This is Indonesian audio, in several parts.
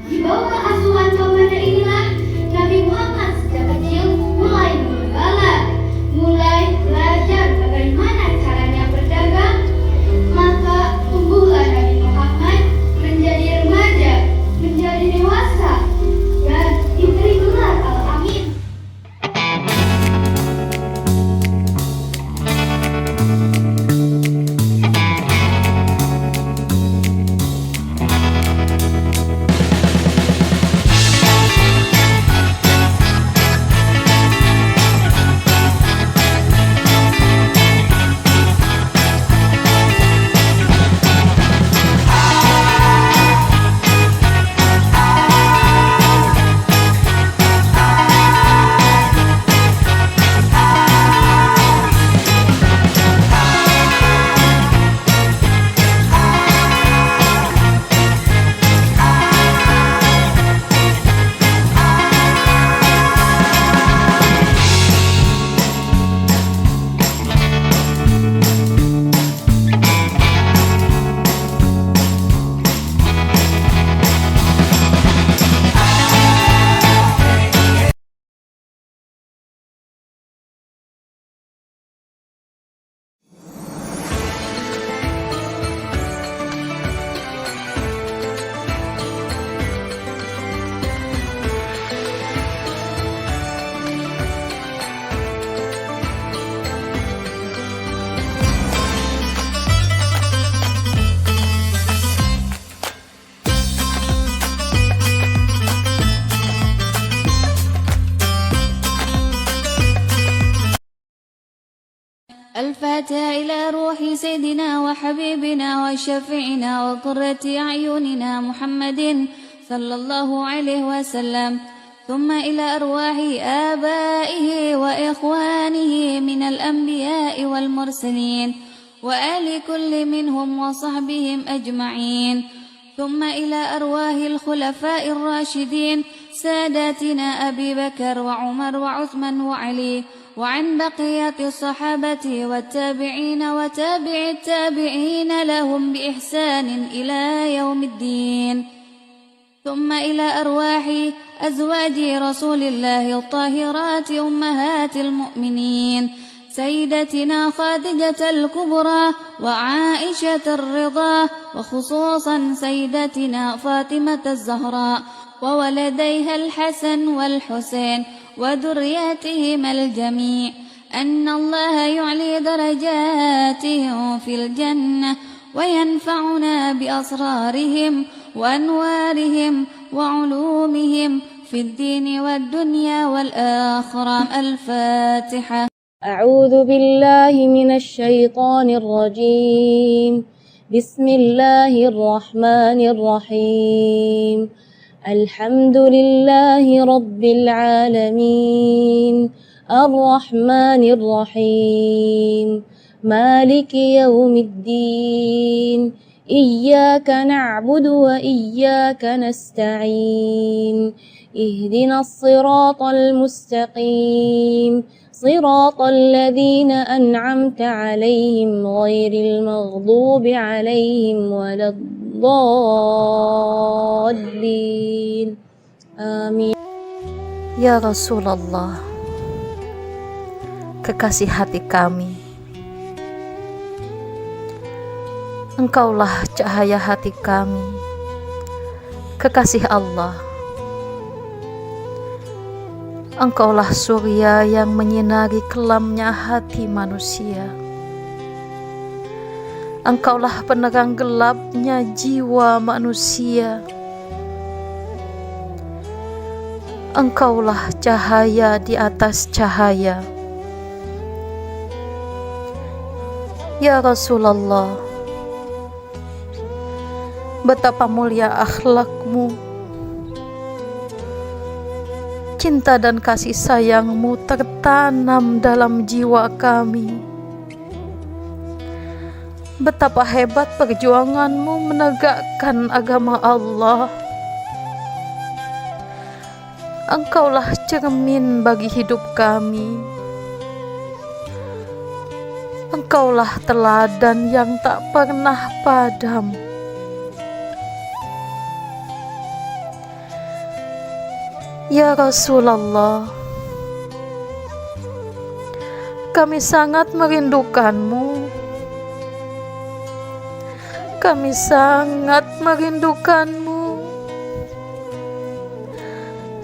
Di bawah asuhan pamannya inilah Nabi Muhammad sejak kecil mulai menggembala, mulai belajar bagaimana caranya berdagang. Maka tumbuhlah Nabi Muhammad menjadi remaja, menjadi dewasa, dan diberi gelar Al-Amin. الفاتحة إلى روح سيدنا وحبيبنا وشفيعنا وقرة أعيننا محمد صلى الله عليه وسلم، ثم إلى أرواح آبائه وإخوانه من الأنبياء والمرسلين وآل كل منهم وصحبهم أجمعين، ثم إلى أرواح الخلفاء الراشدين ساداتنا أبي بكر وعمر وعثمان وعلي، وعن بقية الصحابة والتابعين وتابع التابعين لهم بإحسان إلى يوم الدين، ثم إلى أرواح أزواج رسول الله الطاهرات أمهات المؤمنين سيدتنا خادجة الكبرى وعائشة الرضا، وخصوصا سيدتنا فاطمة الزهراء وولديها الحسن والحسين وذرياتهما الجميع، أن الله يعلي درجاتهم في الجنة وينفعنا بأسرارهم وأنوارهم وعلومهم في الدين والدنيا والآخرة. الفاتحة. أعوذ بالله من الشيطان الرجيم. بسم الله الرحمن الرحيم. الحمد لله رب العالمين الرحمن الرحيم مالك يوم الدين إياك نعبد وإياك نستعين اهدنا الصراط المستقيم صراط الذين أنعمت عليهم غير المغضوب عليهم ولا الضالين آمين. Ya Rasulullah, kekasih hati kami, Engkaulah cahaya hati kami, kekasih Allah. Engkaulah surya yang menyinari kelamnya hati manusia. Engkaulah penerang gelapnya jiwa manusia. Engkaulah cahaya di atas cahaya. Ya Rasulullah, betapa mulia akhlakmu, cinta dan kasih sayangmu tertanam dalam jiwa kami. Betapa hebat perjuanganmu menegakkan agama Allah. Engkaulah cermin bagi hidup kami. Engkaulah teladan yang tak pernah padam. Ya Rasulullah, kami sangat merindukanmu. Kami sangat merindukanmu.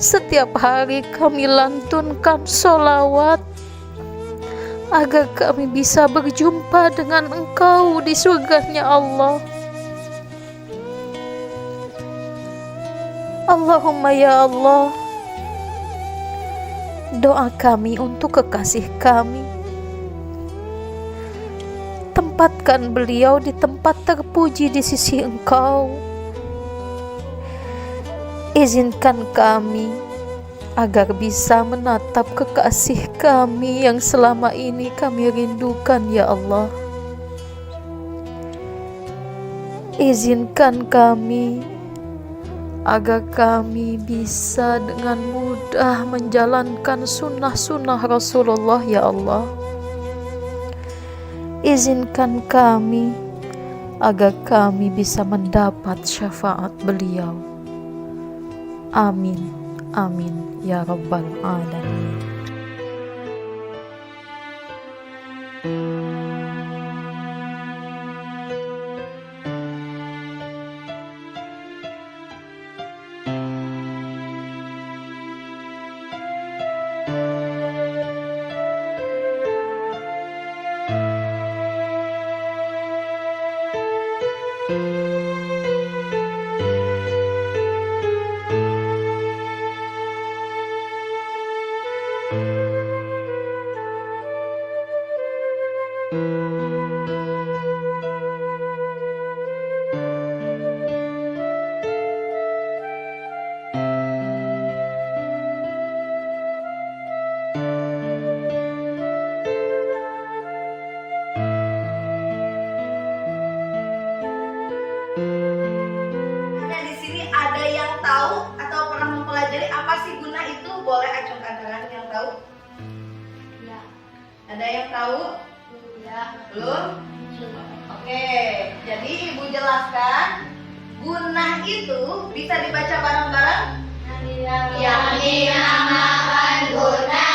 Setiap hari kami lantunkan sholawat agar kami bisa berjumpa dengan Engkau di surganya Allah. Allahumma ya Allah, doa kami untuk kekasih kami. Tempatkan beliau di tempat terpuji di sisi Engkau. Izinkan kami agar bisa menatap kekasih kami yang selama ini kami rindukan, ya Allah. Izinkan kami agar kami bisa dengan mudah menjalankan sunnah-sunnah Rasulullah, ya Allah. Izinkan kami agar kami bisa mendapat syafaat beliau. Amin, amin, ya Rabbal Alamin. Nah, di sini ada yang tahu atau pernah mempelajari apa sih guna itu? Boleh acungkan tangan yang tahu? Ya. Ada yang tahu? Ya. Belum? Oke, jadi Ibu jelaskan guna itu bisa dibaca bareng-bareng? Yang dinamakan guna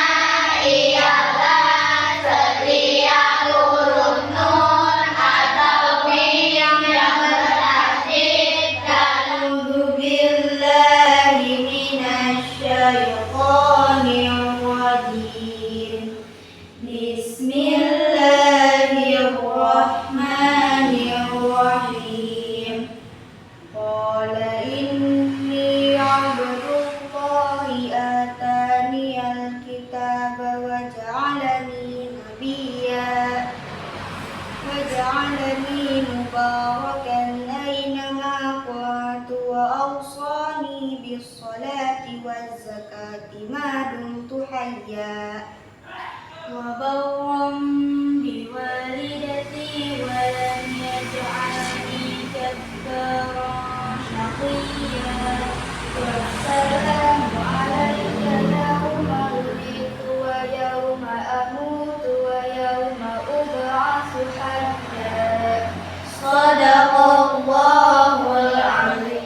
ialah setiap huruf nun atau mim yang bertasydid dan billahi minasyaitonir rajim. Bismillahirrahmanirrahim. Qala inni abdullahi ataniyal kitaba wa ja'alani nabiyya waj'alani mubarakan aynama kuntu wa awsani bis salati waz zakati ma dumtu hayya wa barram bi walidati wa lam yaj'alni jabbaran shaqiyya. Wassalamu alayka yawma wulidtu wa yawma amutu wa yawma ub'atsu hayya. Shadaqallahul azim.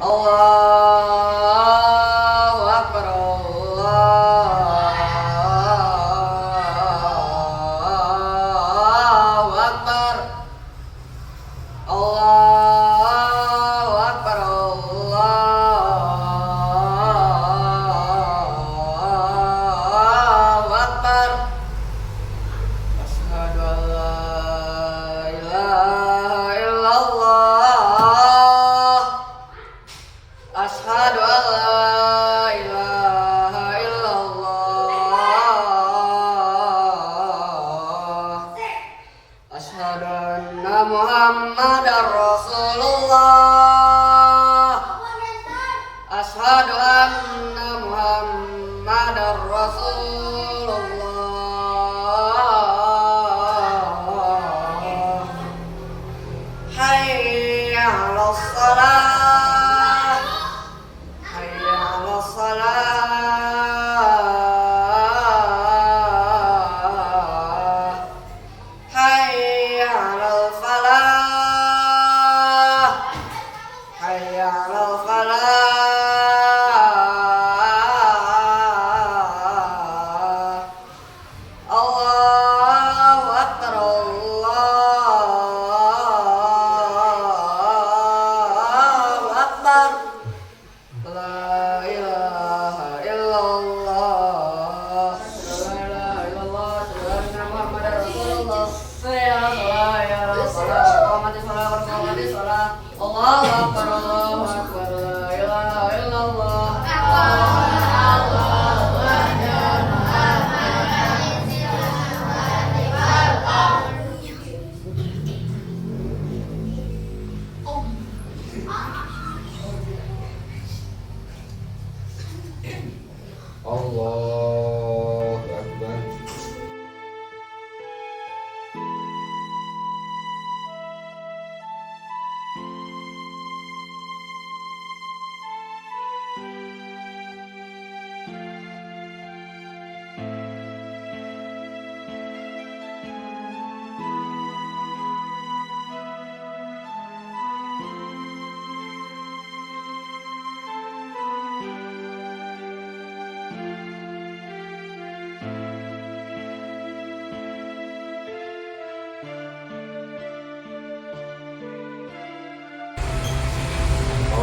Allahu Akbar, Allahu Akbar, Allahu Akbar, Allahu Akbar. Asyhadu an la ilaha illallah. الصلاة حي على الصلاة حي على الفلاح حي على الفلاح الله أكبر الله أكبر لا إله إلا الله لا إله إلا الله سيدنا محمد رسول الله يا صلاة يا صلاة قامت الصلاة قامت الصلاة الله أكبر الله أكبر لا إله إلا الله الله أكبر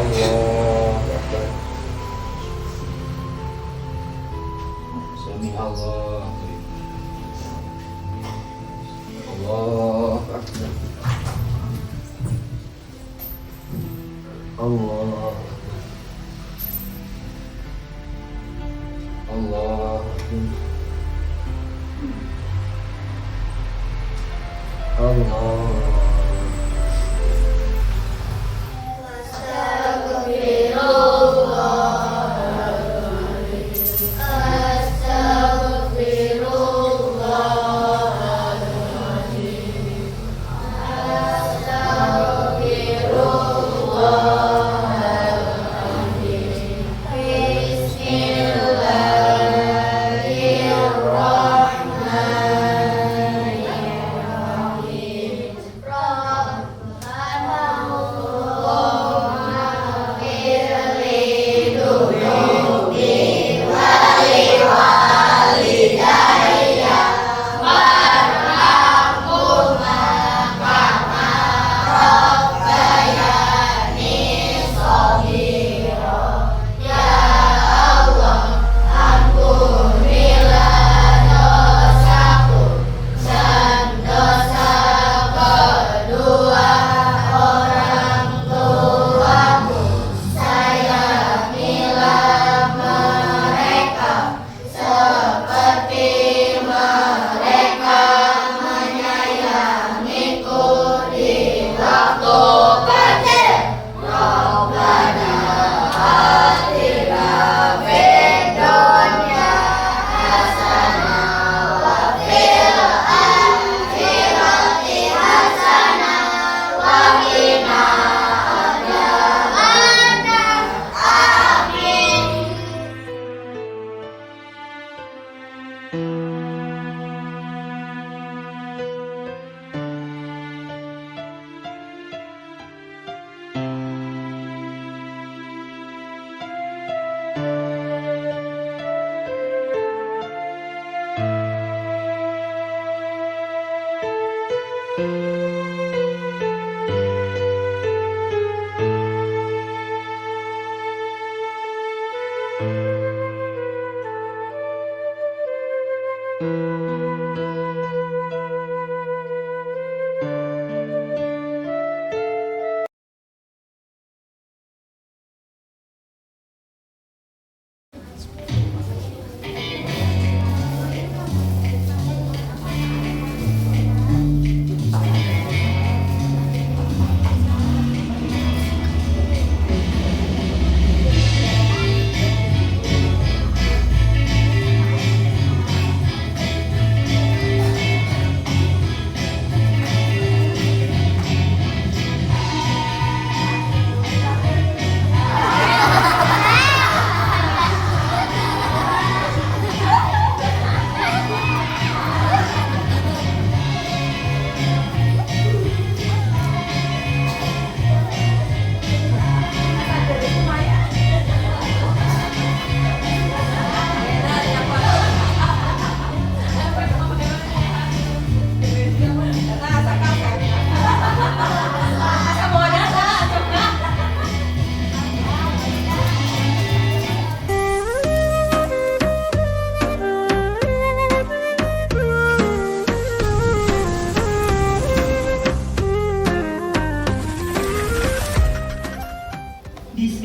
الله أكبر سمع الله الله أكبر الله الله الله Bismillahirrahmanirrahim.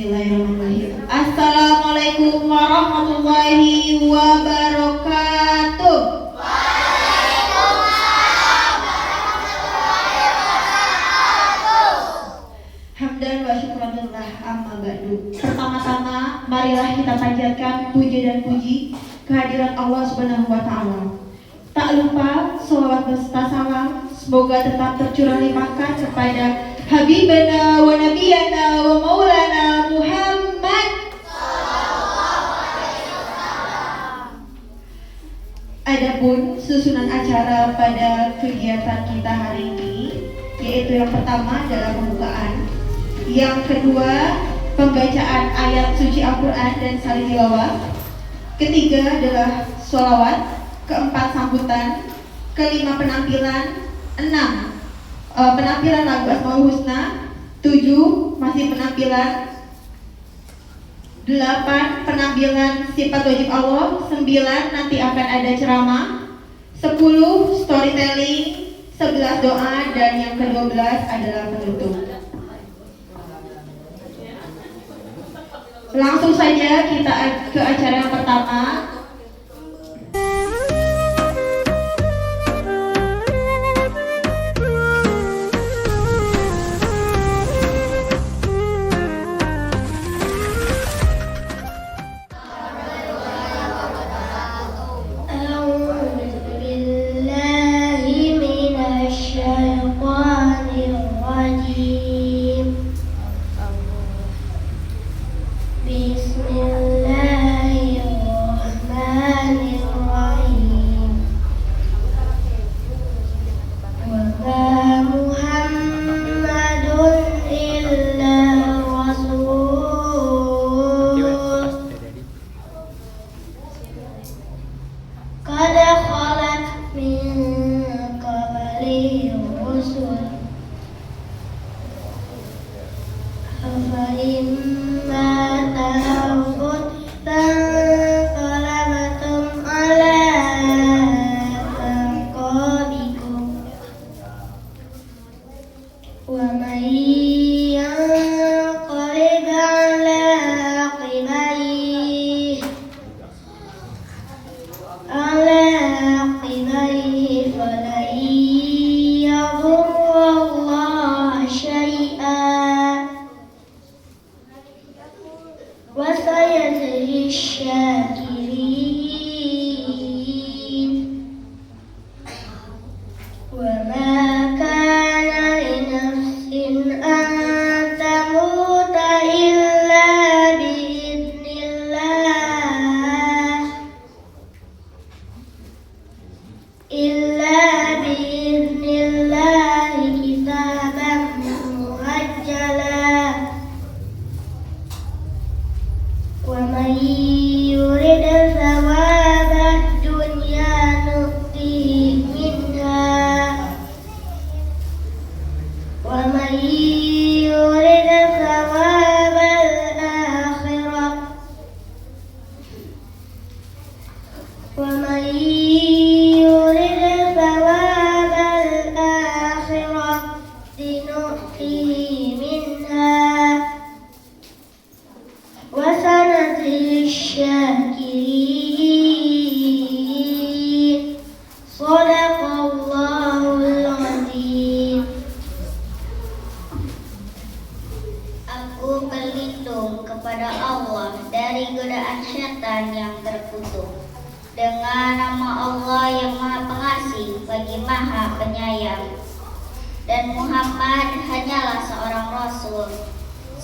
Bismillahirrahmanirrahim. Assalamualaikum warahmatullahi wabarakatuh. Hamdan wa syukranillah amma ba'du. Pertama-tama marilah kita panjatkan puja dan puji kehadirat Allah Subhanahu wa taala. Tak lupa sholawat beserta salam semoga tetap tercurah limpahkan kepada Habibana wa Nabiyana wa Maulana Muhammad. Adapun susunan acara pada kegiatan kita hari ini, yaitu yang pertama adalah pembukaan, yang kedua pembacaan ayat suci Al-Quran dan saling tilawah, ketiga adalah sholawat, keempat sambutan, kelima penampilan, enam penampilan lagu Asmaul Husna, 7 masih penampilan, 8 penampilan sifat wajib Allah, 9 nanti akan ada ceramah, 10 storytelling, 11 doa, dan yang ke-12 adalah penutup. Langsung saja kita ke acara yang pertama.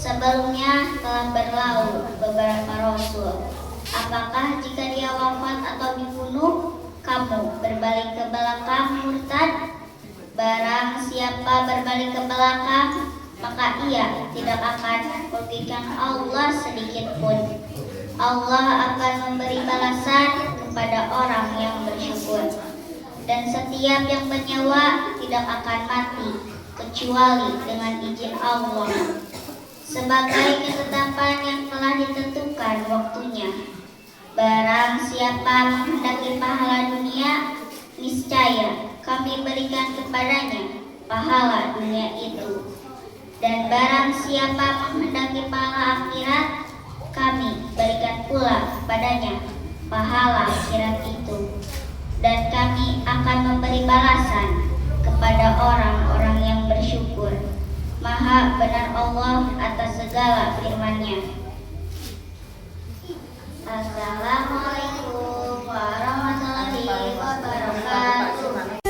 Sebelumnya telah berlalu beberapa rasul. Apakah jika dia wafat atau dibunuh, kamu berbalik ke belakang murtad? Barang siapa berbalik ke belakang, maka ia tidak akan merugikan Allah sedikit pun. Allah akan memberi balasan kepada orang yang bersyukur. Dan setiap yang bernyawa tidak akan mati kecuali dengan izin Allah, sebagai ketetapan yang telah ditentukan waktunya. Barang siapa menghendaki pahala dunia, niscaya kami berikan kepadanya pahala dunia itu, Dan barang siapa menghendaki pahala akhirat, kami berikan pula padanya pahala akhirat itu. Dan kami akan memberi balasan kepada orang-orang yang bersyukur. Maha benar Allah atas segala firman-Nya. Assalamualaikum warahmatullahi wabarakatuh. Assalamualaikum.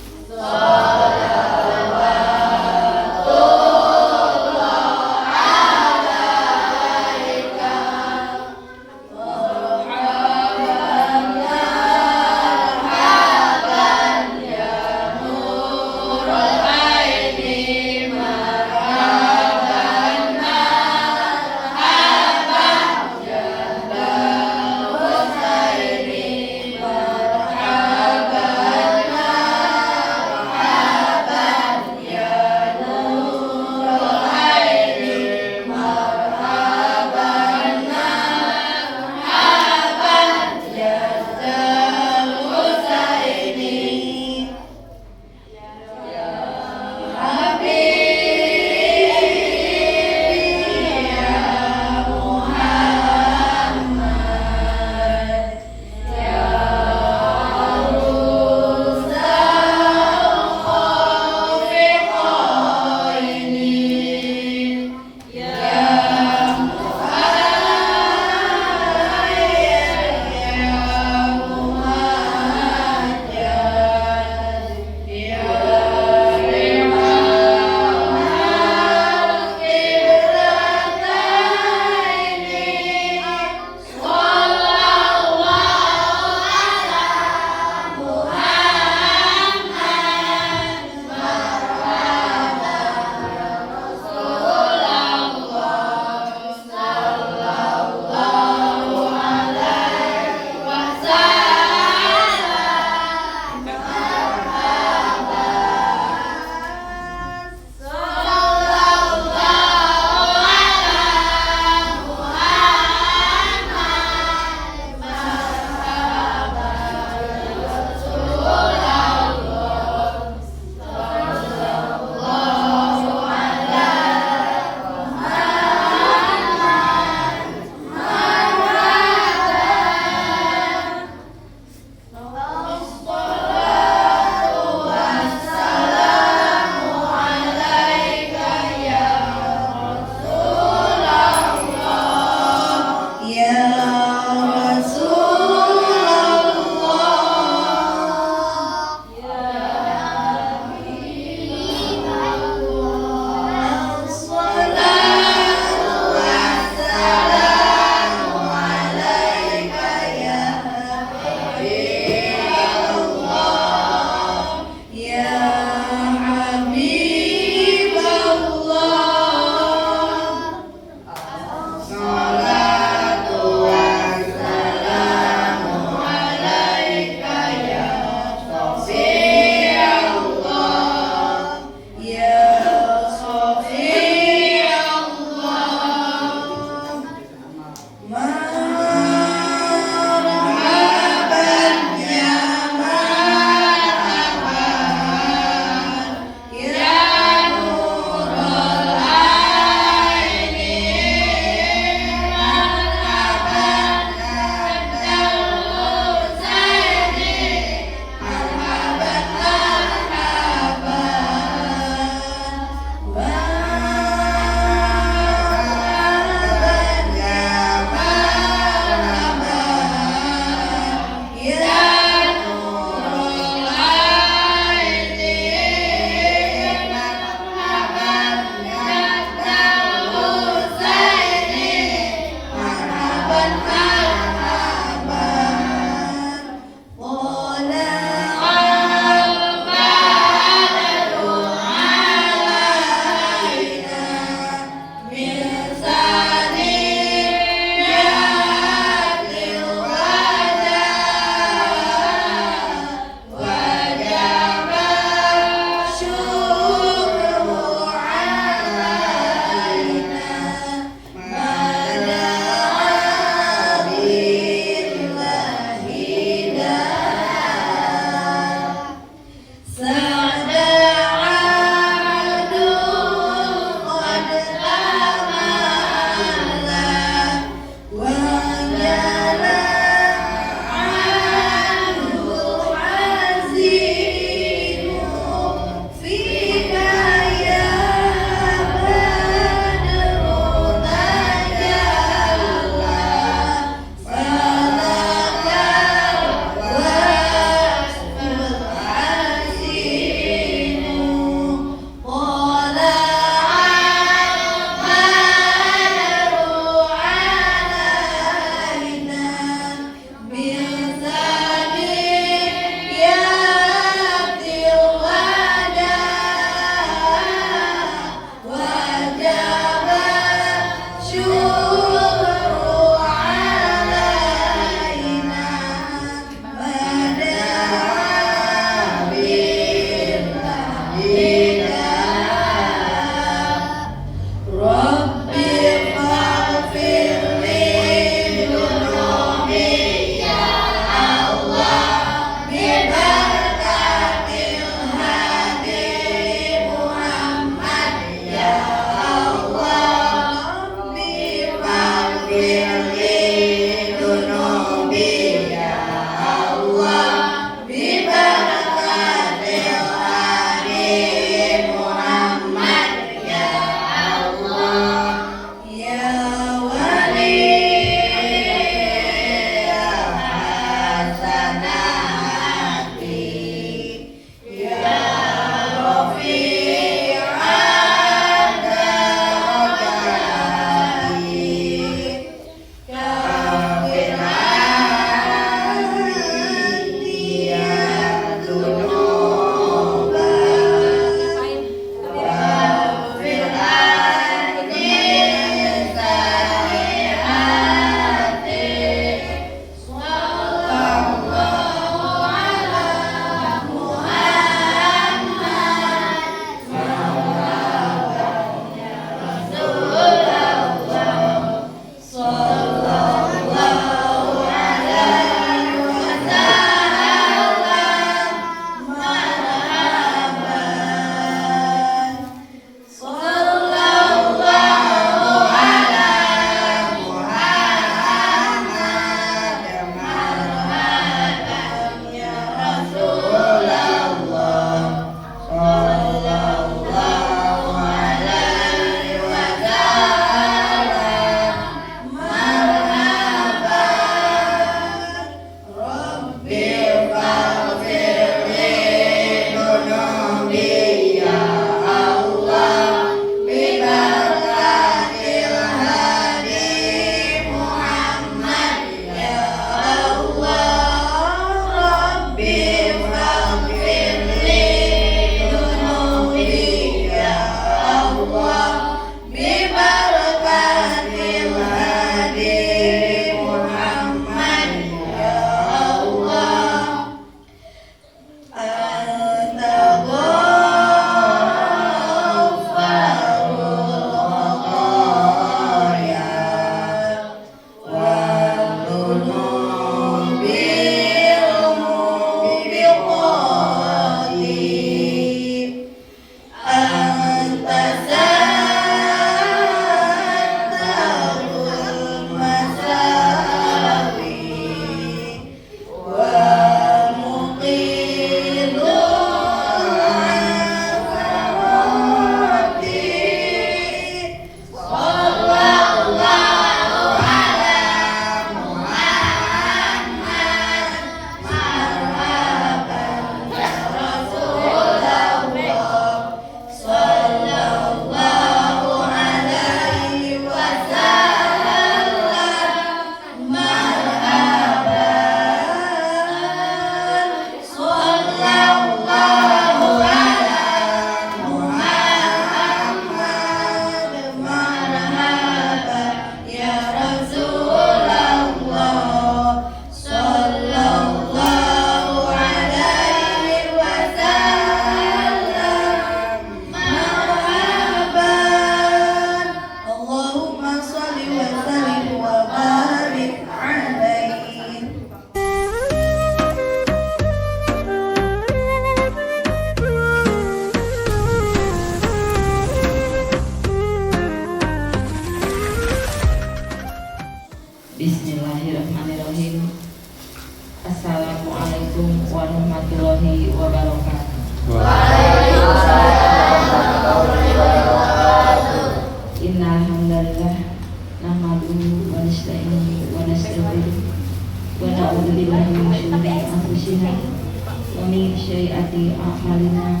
min syai'ati a'malina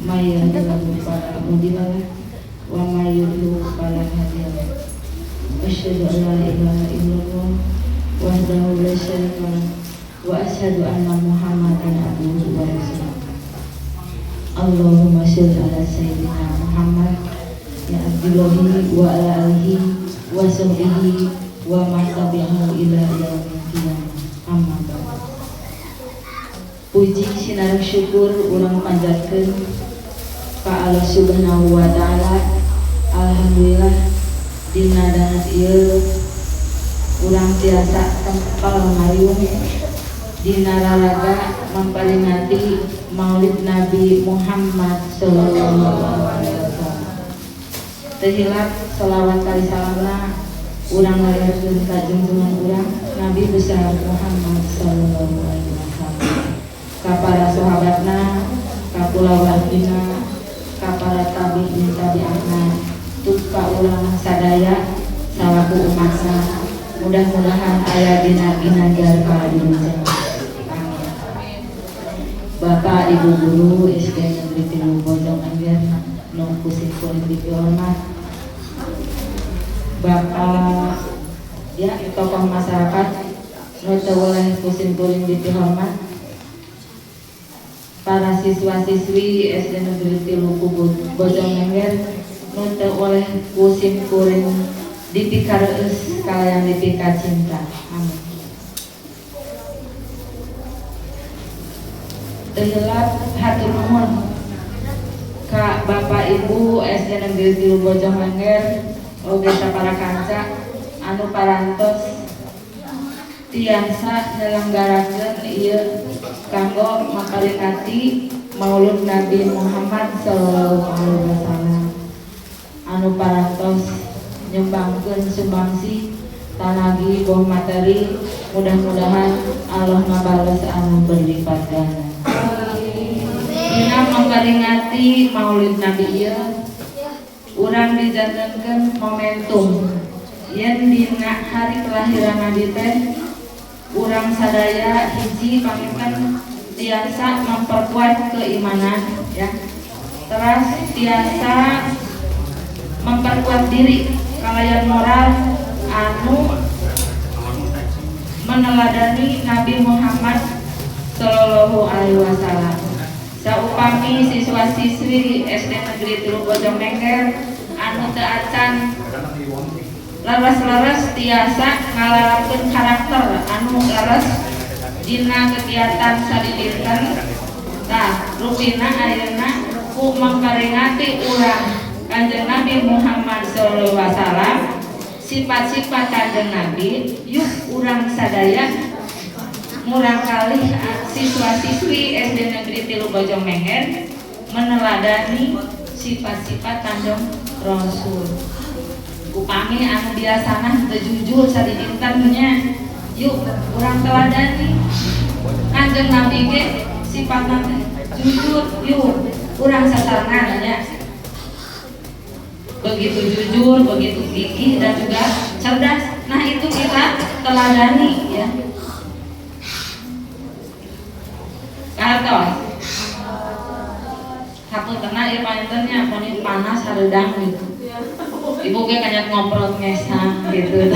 may yahdihillahu fala mudilla lahu wa may yudlil fala hadiya lahu. Asyhadu an la ilaha illallah wahdahu la syarika lahu wa asyhadu anna Muhammadan abduhu wa rasuluh. Allahumma sholli ala sayyidina Muhammad ya abdillahi wa ala alihi wa sahbihi wa man tabi'ahu ila yaumil qiyamah. Amma ba'd. Puji sinareng syukur urang panjatkeun ka Allah Subhanahu wa taala. Alhamdulillah dina dangan ieu urang tiasa tempel ngayung dina raraga memperingati Maulid Nabi Muhammad sallallahu alaihi wasallam. Teu hilap selawat kali salamna urang ngalihatkeun ka junjungan urang Nabi besar Muhammad sallallahu alaihi wasallam. Ka para sahabatna, ka kulawargina, ka para tabi'in tabi'atna, tuk ka urang sadaya salaku umatna. Mudah-mudahan aya dina ginanjar ka dunya. Amin. Bapak Ibu guru SD Negeri 3 Bojong Angger nu kusin-kusin dihormat. Bapak ya tokoh masyarakat nu teu oleh kusin-kusin dihormat. Para siswa-siswi SD Negeri 3 Bojong Angger nu teu oleh kusin-kusin dipikareus kalayan dipika cinta. Amin. Teu hilap hatur nuhun ka Bapak Ibu SD Negeri 3 Bojong Angger oge para kanca anu parantos tiasa nyelenggarakeun ieu kanggo maparingati Maulid Nabi Muhammad sallallahu alaihi wasallam. Anu parantos nyumbangkeun sumbangsi tanagi boh materi, mudah-mudahan Allah ngabales anu berlipat ganda. Dina memperingati Maulid Nabi ieu urang dijantenkeun momentum yen dina hari kelahiran Nabi teh urang sadaya hiji pamingkan tiasa memperkuat keimanan ya. Terus tiasa memperkuat diri kalayan moral anu meneladani Nabi Muhammad sallallahu alaihi wasallam. Saupami siswa-siswi SD Negeri 3 Bojong Angger anu teu acan leres-leres tiasa ngalarapkeun karakter anu leres dina kegiatan sadidinten. Tah rupina ayeuna ku memperingati urang Kanjeng Nabi Muhammad sallallahu alaihi wasallam, sifat-sifat Kanjeng Nabi, yuk urang sadaya murang kali siswa-siswi SD Negeri 3 Bojong Angger meneladani sifat-sifat Kanjeng Rasul. Upami anu biasana teu jujur sadidinten nya, yuk urang teladani Kanjeng Nabi ge sifatna jujur, yuk urang sasarengan nya. Begitu jujur, begitu gigih dan juga cerdas. Nah itu kita teladani ya. Kartos hapuntenna ieu panjenengannya poni panas hareudang gitu. Ibu ge kanyat ngoprot ngesang gitu.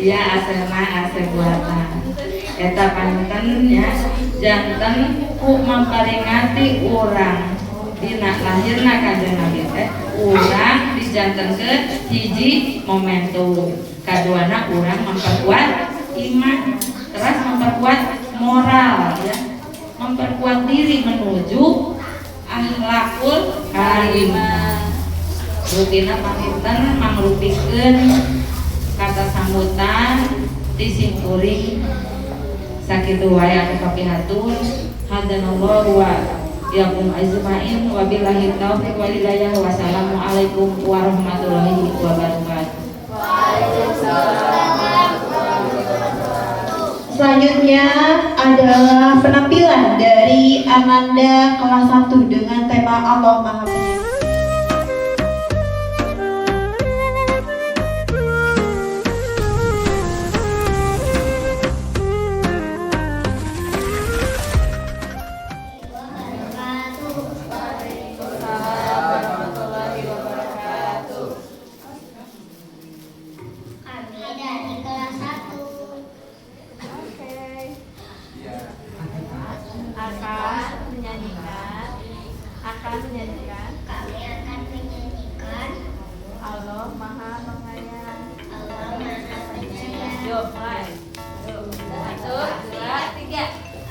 Iya asena ase buatan. Eta panjenengan ya janten ku memperingati urang dina lahirna Kanjeng Nabi teh urang dijantenkeun hiji momentum. Kaduana urang memperkuat iman, terus memperkuat moral ya, memperkuat diri menuju akhlakul karimah. Rutina paminten mangrupikeun kata sambutan ti simkuring sakitu wae anu kapihatur. Hadanallahu wa yakum ajmain wa billahi taufiq wal hidayah. Wassalamualaikum warahmatullahi wabarakatuh. Selanjutnya adalah penampilan dari Ananda kelas 1 dengan tema Allah Maha Penyayang. menyanyikan. Kami akan menyanyikan. Allah Maha Penyayang. Allah Maha Penyayang. Yuk, mulai. Yuk. 1, 2, 3.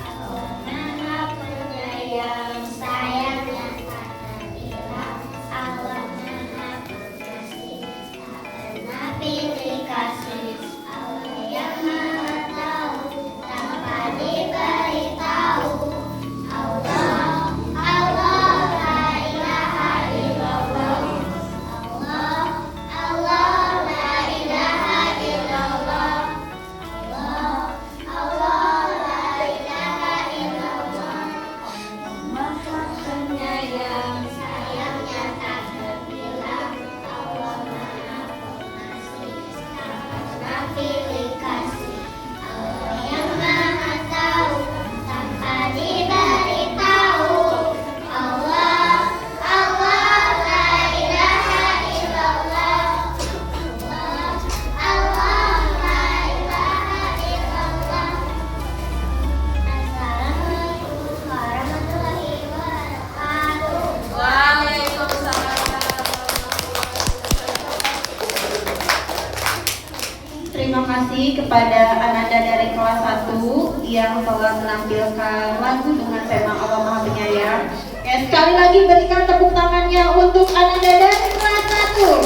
Allah Maha Penyayang, sayangnya tak terhilang. Allah Maha Pengasih, tak pernah pilih kasih. Allah yang Maha Tahu, tanpa diberitahu. Allah, Allah, la ilaha illallah. Allah, Allah, la ilaha illallah. Allah, Allah, la ilaha illallah. Maha Penyayang, sayangnya tak terbilang. Allah Maha Pengasih, tak pernah pilih kasih. Allah yang Maha Tahu, tanpa diberitahu. Allah, Allah, la ilaha illallah. Allah, Allah, la ilaha illallah. Assalamualaikum warahmatullahi wabarakatuh. Terima kasih kepada Ananda dari kelas 1 yang telah menampilkan lagu dengan tema Allah Maha Penyayang. Ya, sekali lagi berikan tepuk tangannya untuk Ananda dari kelas 1.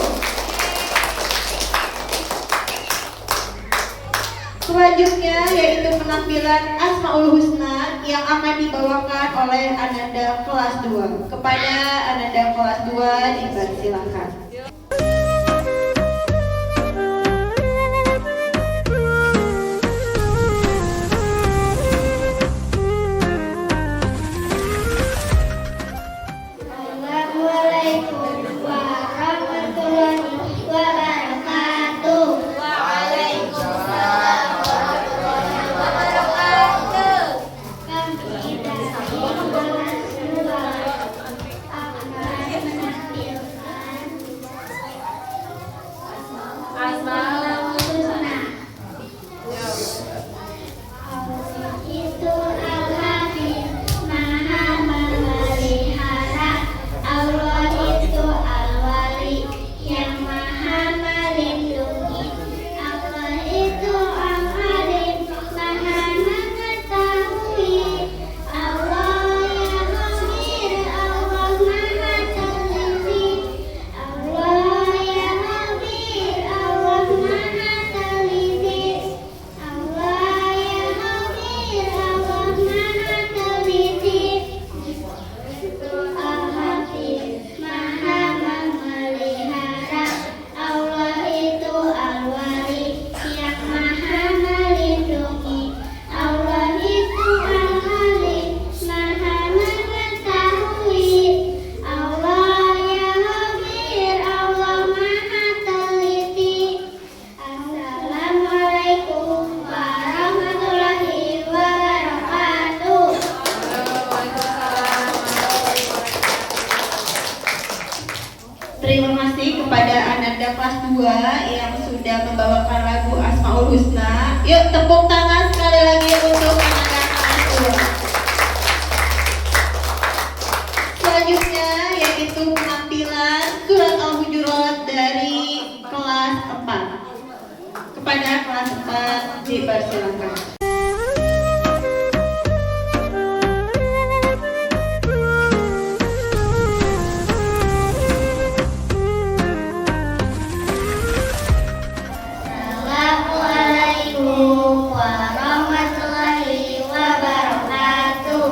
Selanjutnya yaitu penampilan Asmaul Husna yang akan dibawakan oleh Ananda kelas 2. Kepada Ananda kelas 2 dipersilakan. Assalamualaikum warahmatullahi wabarakatuh. Waalaikumsalam warahmatullahi wabarakatuh. Kami dari kelas 2 akan menampilkan Asmaul Husna. Allah itu Al-Hafiz, Maha memelihara. Allah itu Al-Wali, yang Maha melindungi. Allah itu Al-Alim, Maha mengetahui. Allah yang Khabir, Allah Maha teliti. Allah yang Khabir, Allah Maha teliti. Allah yang Khabir, Allah Maha teliti. Al-Hafiz, Maha memelihara. Allah itu Al-Wali, yang Maha melindungi. Allah itu Al-Alim, Maha mengetahui. Allah yang Khabir, Allah Maha teliti. Assalamualaikum warahmatullahi wabarakatuh. Terima kasih kepada Ananda kelas 2 yang sudah membawakan lagu Asmaul Husna. Yuk tepuk tangan sekali lagi untuk Ananda kelas 2. Selanjutnya yaitu penampilan surat Al-Hujurat dari kelas 4. Kepada kelas 4 dipersilakan. Assalamualaikum warahmatullahi wabarakatuh.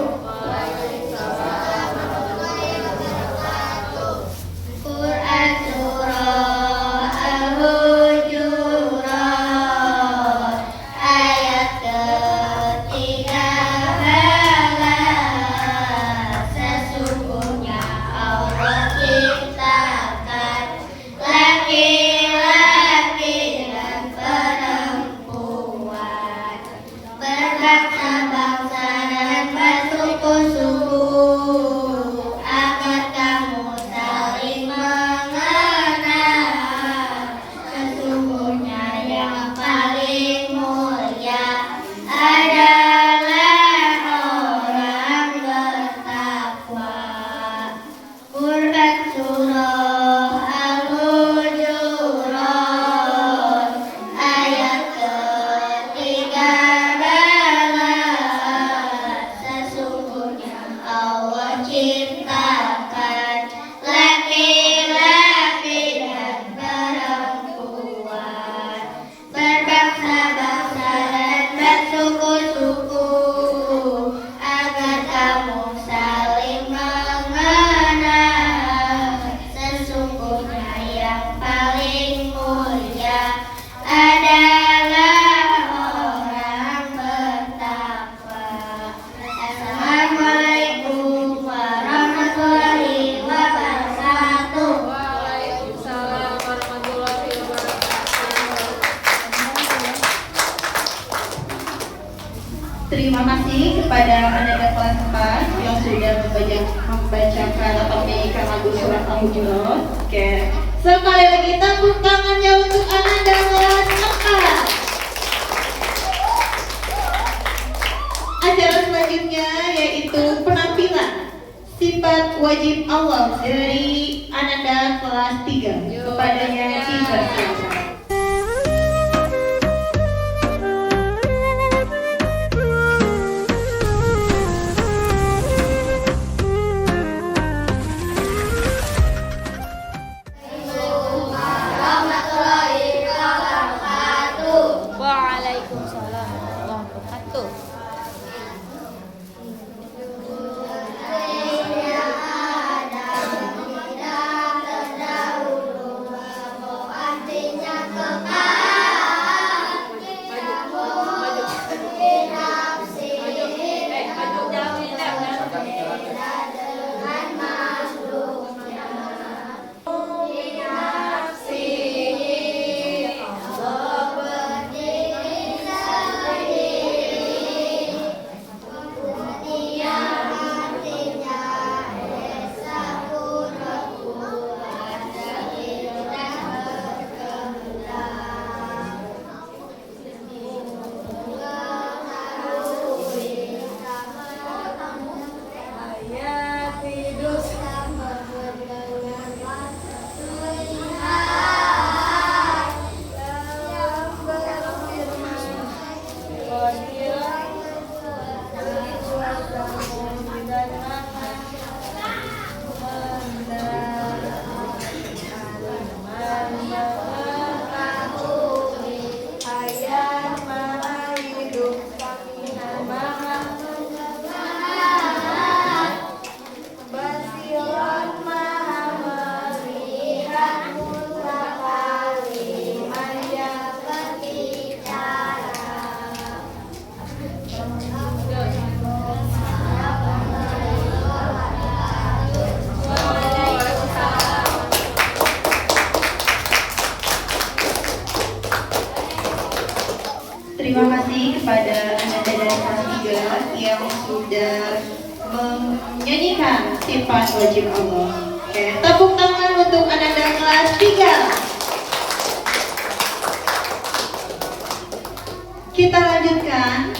Quran Surah Al-Hujurat ayat membacakan atau menyanyikan lagu surat Al-Hujurat. Oke. Sekali lagi tepuk tangannya untuk Ananda kelas 4. Acara selanjutnya yaitu penampilan sifat wajib Allah dari Ananda kelas 3. Kepadanya dipersilakan. Waalaikumsalam warahmatullahi wabarakatuh. Terima kasih kepada Ananda dari kelas 3 yang sudah menyanyikan sifat wajib Allah. Oke, tepuk tangan untuk Ananda kelas 3. Kita lanjutkan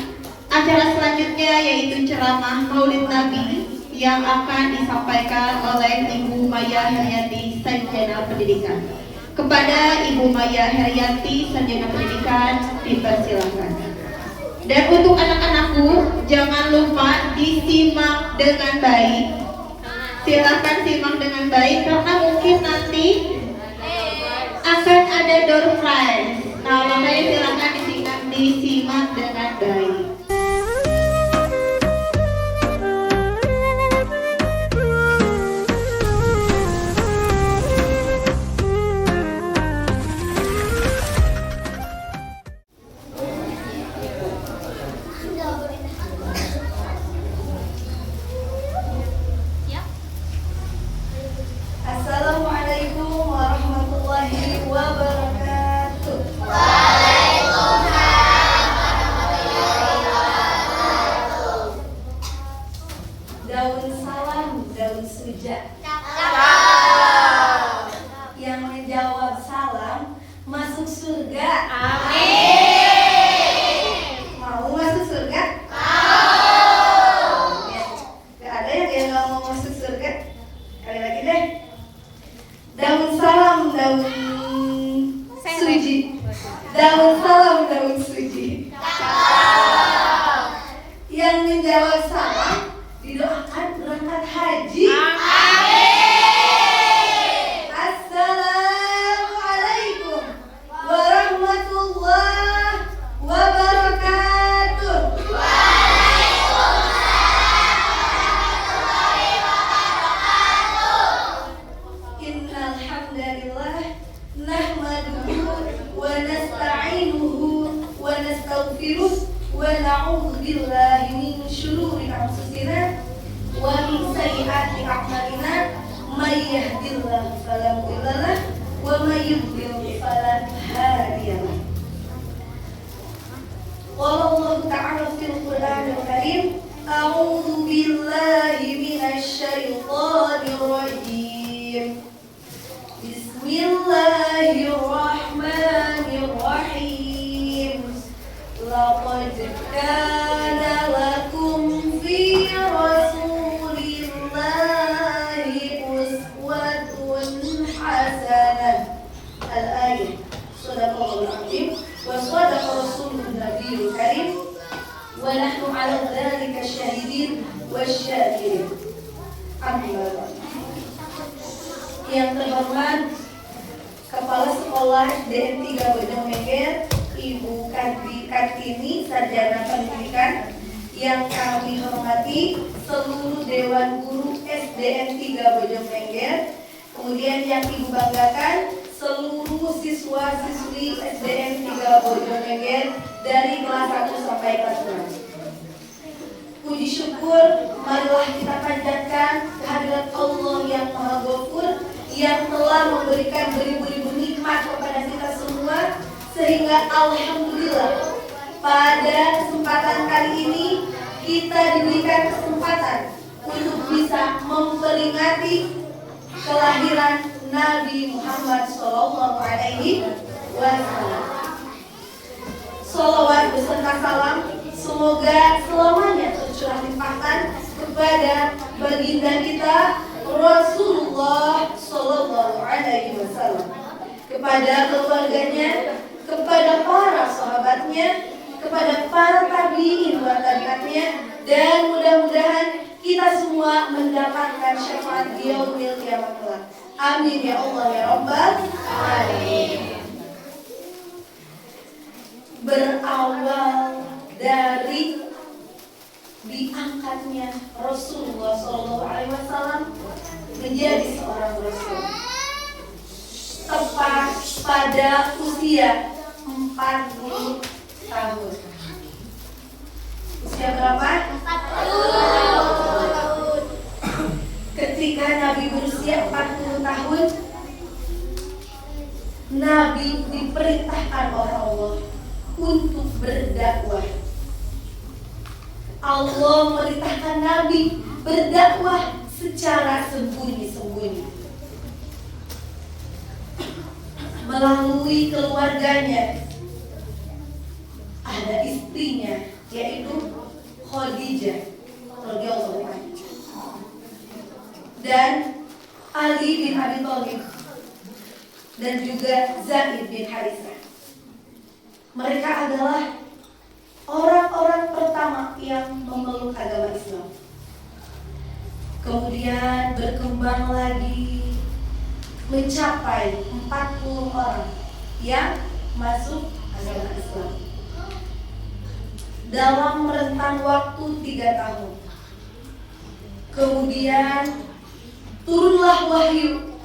acara selanjutnya yaitu ceramah Maulid Nabi yang akan disampaikan oleh Ibu Maya Herianti, Sarjana Pendidikan. Kepada Ibu Maya Herianti, Sarjana Pendidikan, dipersilakan. Dan untuk anak-anakku, jangan lupa disimak dengan baik. Silakan simak dengan baik karena mungkin nanti akan ada door prize. Nah, makanya silakan disimak dengan baik. Assalamualaikum warahmatullahi wabarakatuh. Daun salam, daun suja. Yang menjawab salam masuk surga. Mau masuk surga? Ya, gak ada yang gak mau masuk surga. Kali lagi deh. Daun salam, daun suji. Daun salam, daun suji. Yang menjawab salam didoakan berangkat haji. Assalamualaikum warahmatullahi wabarakatuh. Innal hamdalillah nahmaduhu wa nasta'inuhu wa nastaghfiruh wa na'udzu billahi min syururi anfusina wa min sayyiati a'malina may yahdihillahu fala mudilla lahu wa may yudlil fala hadiya lahu. Qala Allah ta'ala fil Qur'anil Karim A'udzu billahi minasyaitonir rajim. Bismillahirrahmanirrahim. Laqad kana lakum fi rasulillahi uswatun hasanah. Al-ayat. Shadaqallahul azim wa shadaqa rasulun nabiyul karim wa nahnu 'ala dzalika syahidin wasyakirin. Alhamdulillah. Yang terhormat Kepala Sekolah SDN 3 Bojongmenger, Ibu Kartini, Sarjana Pendidikan. Yang kami hormati seluruh Dewan Guru SDN 3 Bojongmenger. Kemudian yang Ibu banggakan seluruh siswa-siswi SDN 3 Bojongmenger dari kelas 1 sampai kelas 6. Puji syukur marilah kita panjatkan kehadirat Allah yang Maha Ghafur, yang telah memberikan beribu-ribu nikmat kepada kita semua, sehingga alhamdulillah pada kesempatan kali ini kita diberikan kesempatan untuk bisa memperingati kelahiran Nabi Muhammad SAW. Sholawat beserta salam semoga selamanya tercurah limpahkan kepada baginda kita Rasulullah Sallallahu Alaihi Wasallam, kepada keluarganya, kepada para sahabatnya, kepada para tabi'in wa tabi'atnya, dan mudah-mudahan kita semua mendapatkan syafaat di yaumil kiamat kelak. Amin ya Allah ya Rabbal alamin. Berawal dari diangkatnya Rasulullah SAW menjadi seorang Rasul, tepat pada usia 40 tahun. Usia berapa? 40 tahun. Ketika Nabi berusia 40 tahun, Nabi diperintahkan oleh Allah untuk berdakwah. Allah memerintahkan Nabi berdakwah secara sembunyi-sembunyi melalui keluarganya. Ada istrinya, yaitu Khadijah radhiyallahu anha, dan Ali bin Abi Thalib, dan juga Zaid bin Harithah. Mereka adalah orang-orang pertama yang memeluk agama Islam. Kemudian berkembang lagi mencapai 40 orang yang masuk agama Islam dalam rentang waktu 3 tahun. Kemudian turunlah wahyu,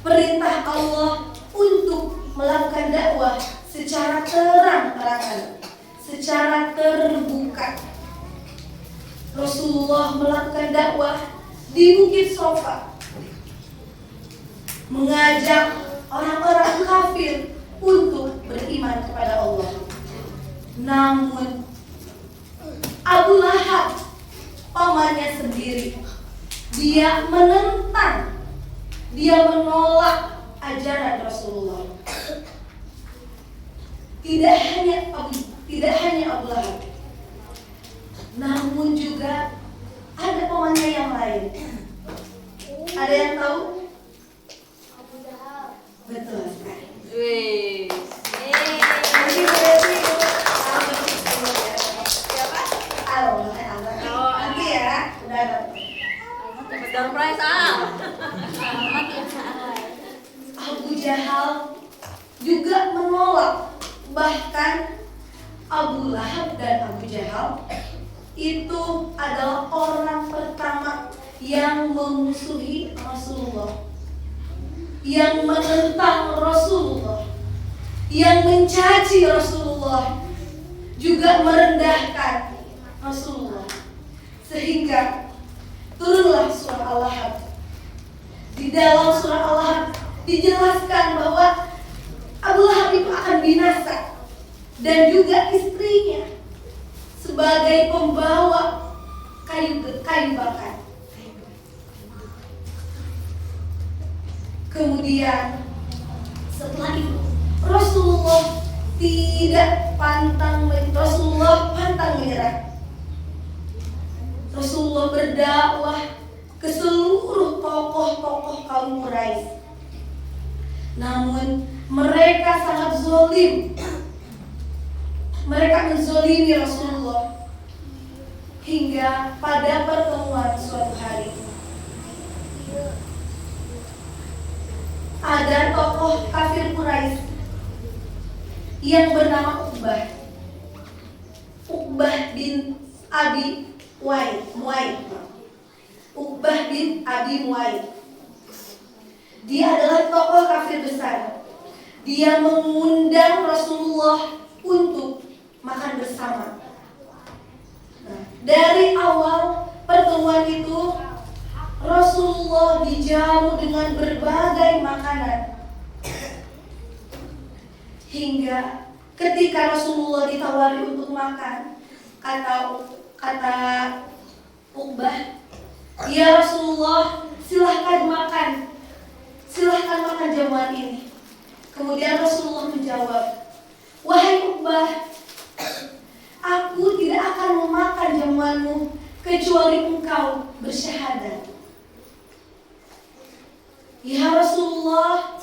perintah Allah untuk melakukan dakwah secara terang-terangan, secara terbuka. Rasulullah melakukan dakwah di Bukit Sofa, mengajak orang-orang kafir untuk beriman kepada Allah. Namun Abu Lahab, pamannya sendiri, dia menentang, dia menolak ajaran Rasulullah. Tidak hanya Abu Lahab, namun juga ada pamannya yang lain. Ada yang tahu? Abu Jahal. Betul sekali. Wih. Nanti berarti siapa? Nanti ya, udah dapat. Dapat prize Abu Jahal juga menolak. Bahkan Abu Lahab dan Abu Jahal itu adalah orang pertama yang memusuhi Rasulullah, yang menentang Rasulullah, yang mencaci Rasulullah, juga merendahkan Rasulullah. Sehingga turunlah surah Al-Lahab. Di dalam surah Al-Lahab dijelaskan bahwa Abu Lahab itu akan binasa, dan juga istrinya, sebagai pembawa kayu bakar. Kemudian setelah itu Rasulullah pantang menyerah. Rasulullah berdakwah ke seluruh tokoh-tokoh kaum Quraisy. Namun mereka sangat zolim. Mereka menzolimi Rasulullah. Hingga pada pertemuan suatu hari ada tokoh kafir Quraisy yang bernama Uqbah bin Abi Mu'aid. Uqbah bin Abi Mu'aid. Dia adalah tokoh kafir besar. Dia mengundang Rasulullah untuk makan bersama. Nah, dari awal pertemuan itu Rasulullah dijamu dengan berbagai makanan. Hingga ketika Rasulullah ditawari untuk makan, kata Uqbah, "Ya Rasulullah, silahkan makan jamuan ini." Kemudian Rasulullah menjawab, "Wahai Uqbah, aku tidak akan memakan jamuanmu kecuali engkau bersyahadat." "Ya Rasulullah,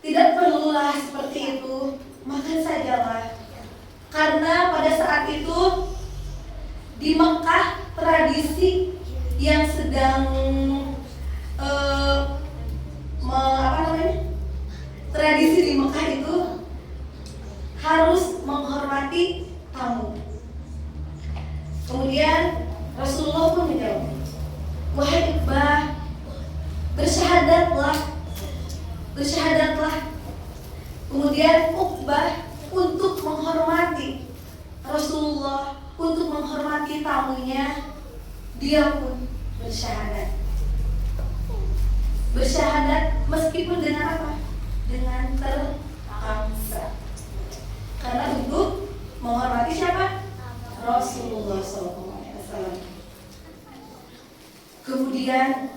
tidak perlulah seperti itu, makan sajalah." Karena pada saat itu di Mekah tradisi yang sedang tradisi di Mekah itu harus menghormati tamu. Kemudian Rasulullah pun menjawab, "Wahai Uqbah, bersyahadatlah. Kemudian Uqbah untuk menghormati Rasulullah, untuk menghormati tamunya, dia pun bersyahadat. Bersyahadat meskipun dengan apa? Dengan terpaksa. Karena untuk menghormati siapa? Rasulullah SAW. Kemudian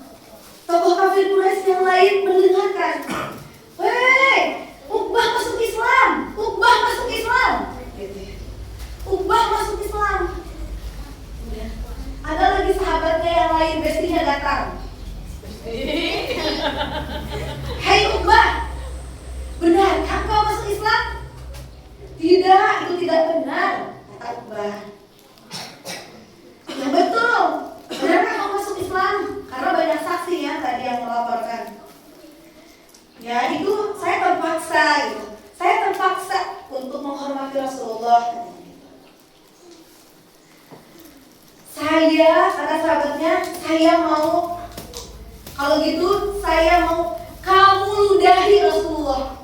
tokoh kafir Quraisy yang lain mendengarkan, "Hei, Uqbah masuk Islam, Uqbah masuk Islam." Uqbah masuk Islam. Ada lagi sahabatnya yang lain, bestinya datang. "Hei Uqbah, benarkah kau masuk Islam?" "Tidak, itu tidak benar," kata Uqbah. "Ya betul, benarkah kau masuk Islam?" Karena banyak saksi ya tadi yang melaporkan. "Ya itu saya terpaksa untuk menghormati Rasulullah." Kata sahabatnya, kalau gitu saya mau kamu ludahi Rasulullah.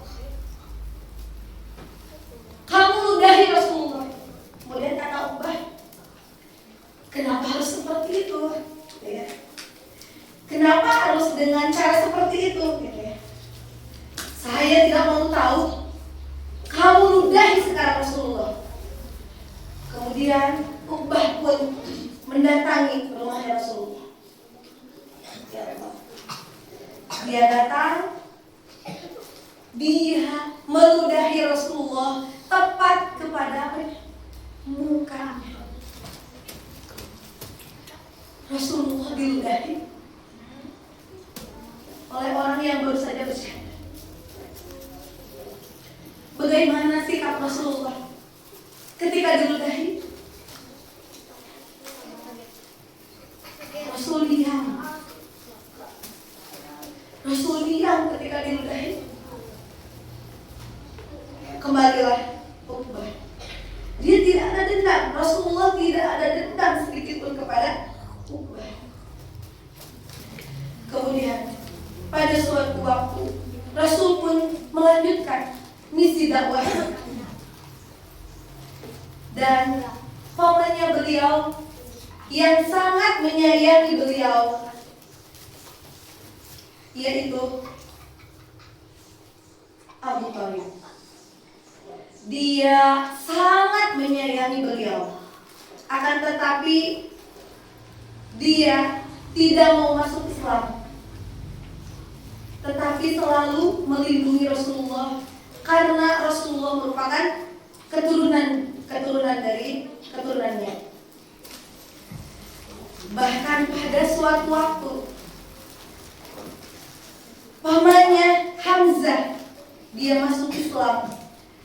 Kemudian kata Uqbah, "Kenapa harus seperti itu? Ya. Kenapa harus dengan cara seperti itu? Ya. Saya tidak mau tahu. Kamu ludahi sekarang Rasulullah." Kemudian Uqbah pun mendatangi rumahnya Rasulullah. Dia datang, dia meludahi Rasulullah tepat kepada mukanya. Rasulullah diludahi oleh orang yang baru saja bersyahadat. Bagaimana sikap Rasulullah ketika diludahi? Rasul diam ketika diludahi. Kembalilah Uqbah. Dia tidak ada dendam. Rasulullah tidak ada dendam sedikit pun kepada Uqbah. Kemudian pada suatu waktu Rasul pun melanjutkan misi dakwahnya. Dan pamannya beliau yang sangat menyayangi beliau, yaitu Abu Thalib. Dia sangat menyayangi beliau. akan tetapi dia tidak mau masuk Islam, tetapi selalu melindungi Rasulullah karena Rasulullah merupakan keturunan dari keturunannya. Bahkan pada suatu waktu pamannya Hamzah dia masuk Islam,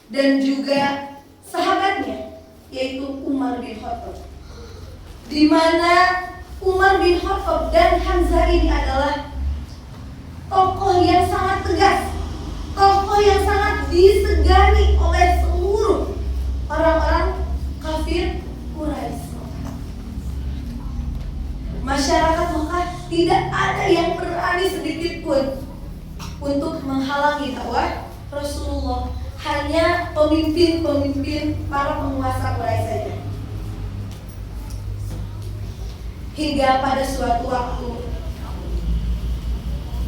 dan juga sahabatnya yaitu Umar bin Khattab, di mana Umar bin Khattab dan Hamzah ini adalah tokoh yang sangat tegas, tokoh yang sangat disegani oleh seluruh orang-orang kafir Quraisy. Masyarakat Mekah tidak ada yang berani sedikit pun untuk menghalangi dakwah Rasulullah, hanya pemimpin-pemimpin para penguasa Quraisy saja. Hingga pada suatu waktu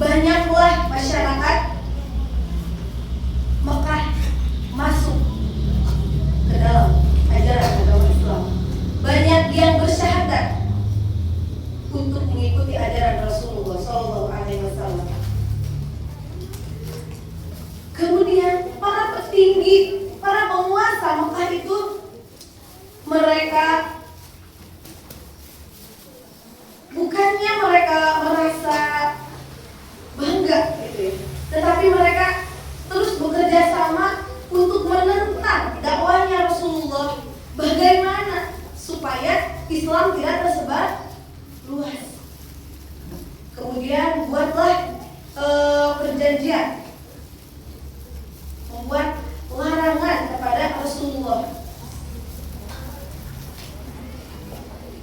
banyaklah masyarakat Mekah masuk ke dalam ajaran agama Islam. Banyak yang bersyahadat untuk mengikuti ajaran Rasulullah SAW. Kemudian para petinggi, para penguasa Mekah itu mereka bukannya mereka merasa bangga gitu ya, tetapi mereka terus bekerja sama untuk menentang dakwahnya Rasulullah. Bagaimana supaya Islam tidak tersebar luas. Kemudian buatlah perjanjian, membuat larangan kepada Rasulullah,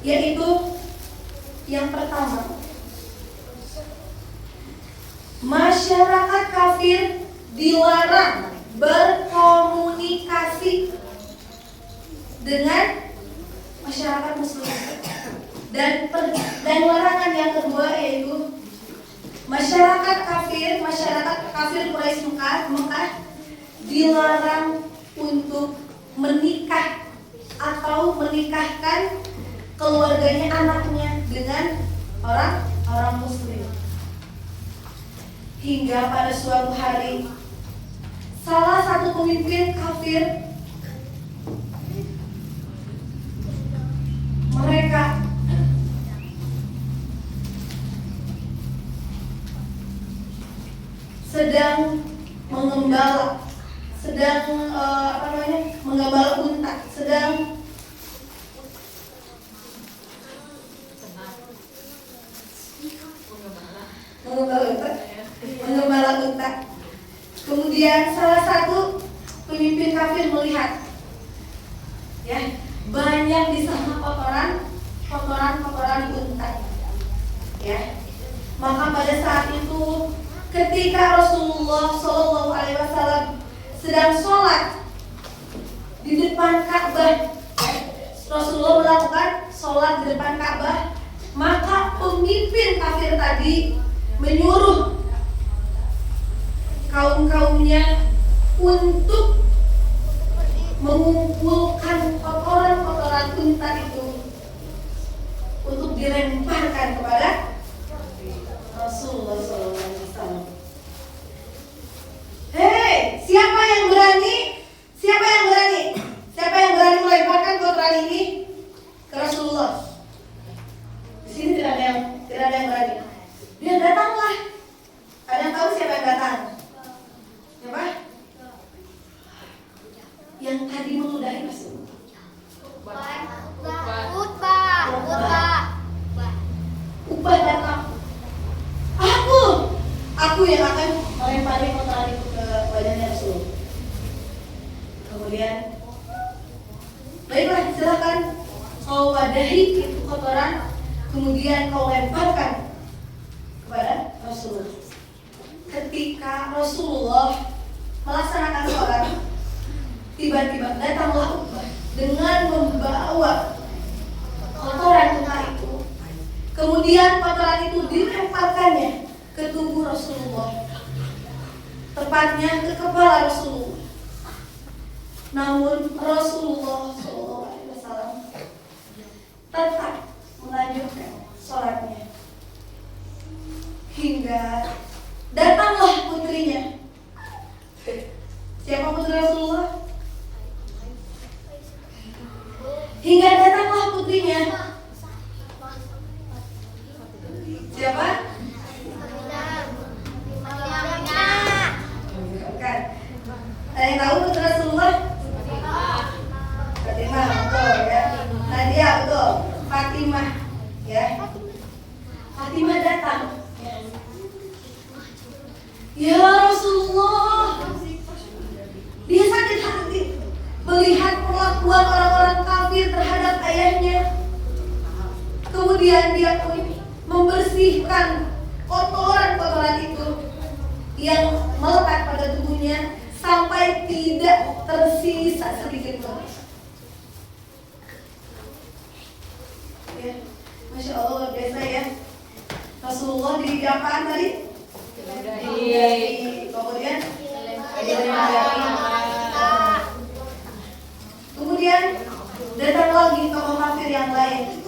yaitu yang pertama, masyarakat kafir dilarang berkomunikasi dengan masyarakat muslim. Dan larangan yang kedua yaitu masyarakat kafir Quraisy Mekah dilarang untuk menikah atau menikahkan keluarganya, anaknya dengan orang muslim. Hingga pada suatu hari salah satu pemimpin kafir mereka sedang mengembala, mengembala unta, mengembala unta. Kemudian salah satu pemimpin kafir melihat, ya, banyak di sana kotoran unta, ya. Maka pada saat itu ketika Rasulullah SAW sedang sholat di depan Ka'bah, Rasulullah melakukan sholat di depan Ka'bah, maka pemimpin kafir tadi menyuruh kaum-kaumnya untuk mengumpulkan kotoran-kotoran unta itu untuk dilemparkan kepada Rasulullah SAW. Hei, siapa yang berani? Siapa yang berani melemparkan kotoran ini ke Rasulullah? Di sini tidak ada yang berani. Dia datanglah. Ada yang tahu siapa yang datang? Siapa? Yang tadi meludahi Rasulullah. Ubah datang. Aku yang akan melempari kotoran itu ke badannya Rasulullah. Kemudian, baiklah, silakan kau wadahi itu kotoran, kemudian kau lemparkan kepada Rasulullah. Ketika Rasulullah melaksanakan sholat, tiba-tiba datanglah Uqbah dengan membawa kotoran unta itu. Kemudian kotoran itu dilemparkannya ke tubuh Rasulullah, tepatnya ke kepala Rasulullah. Namun Rasulullah SAW tetap melanjutkan sholatnya. Hingga datanglah putrinya. Siapa putri Rasulullah? Hingga datanglah putrinya. Siapa? Bukan. Ada yang tahu putri Rasulullah? Fatimah, betul ya. Nadia, betul. Fatimah, ya. Fatimah datang. Ya Rasulullah, dia sakit hati melihat perlakuan orang-orang kafir terhadap ayahnya. Kemudian dia pun membersihkan kotoran-kotoran itu yang melekat pada tubuhnya sampai tidak tersisa sedikit pun. Ya, Masya Allah, luar biasa ya. Rasulullah di apaan tadi? Kemudian datang lagi tokoh kafir yang lain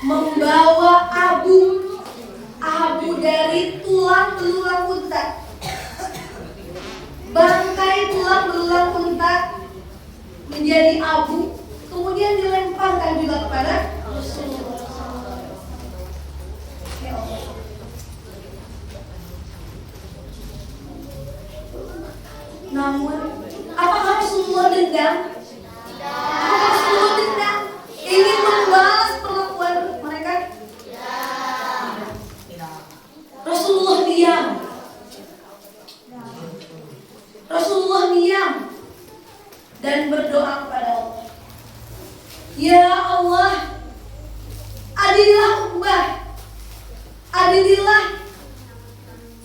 membawa abu dari tulang belulang unta, bangkai tulang belulang unta menjadi abu, kemudian dilemparkan juga kepada Rasulullah. Ya Allah. Namun, apakah Rasulullah dendam? Apakah Rasulullah dendam? Ingin membalas perlakuan mereka? Rasulullah diam. Rasulullah diam dan berdoa kepada Allah. Ya Allah, adililah Uqbah, adililah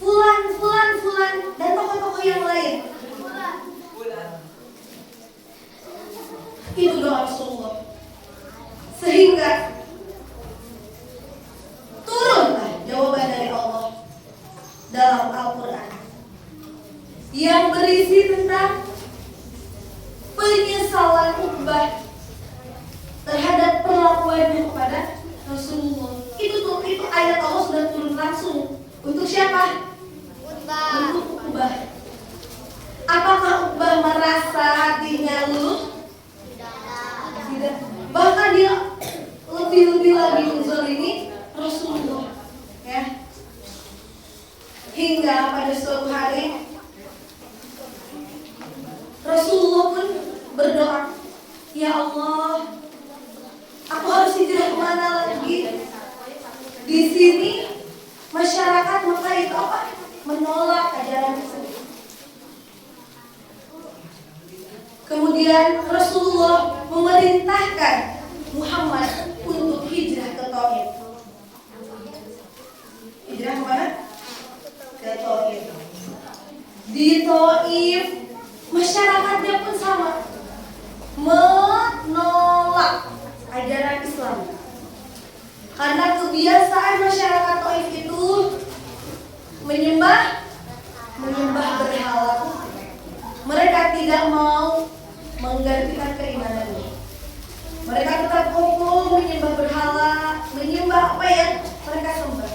fulan dan tokoh-tokoh yang lain. Itu doa Rasulullah. Sehingga turunlah jawaban dari Allah dalam Al-Quran yang berisi tentang penyesalan Uqbah terhadap perlakuannya kepada Rasulullah. Itu ayat Allah sudah turun langsung. Untuk siapa? Untuk Uqbah. Apakah Uqbah merasa hatinya luluh? Tidak. Bahkan dia lebih lagi menzalimi Rasulullah. Ya. Hingga pada suatu hari Rasulullah pun berdoa, ya Allah, aku harus hijrah kemana lagi? Di sini masyarakat Mekah itu apa? Menolak ajaran tersebut. Kemudian Rasulullah memerintahkan Muhammad untuk hijrah ke Thaif. Hijrah kemana? Ke Thaif. Di Thaif masyarakatnya pun sama, menolak ajaran Islam. Karena kebiasaan masyarakat Thaif itu menyembah berhala. Mereka tidak mau menggantikan keimanannya. Mereka tetap kokoh menyembah berhala, menyembah apa yang mereka sembah.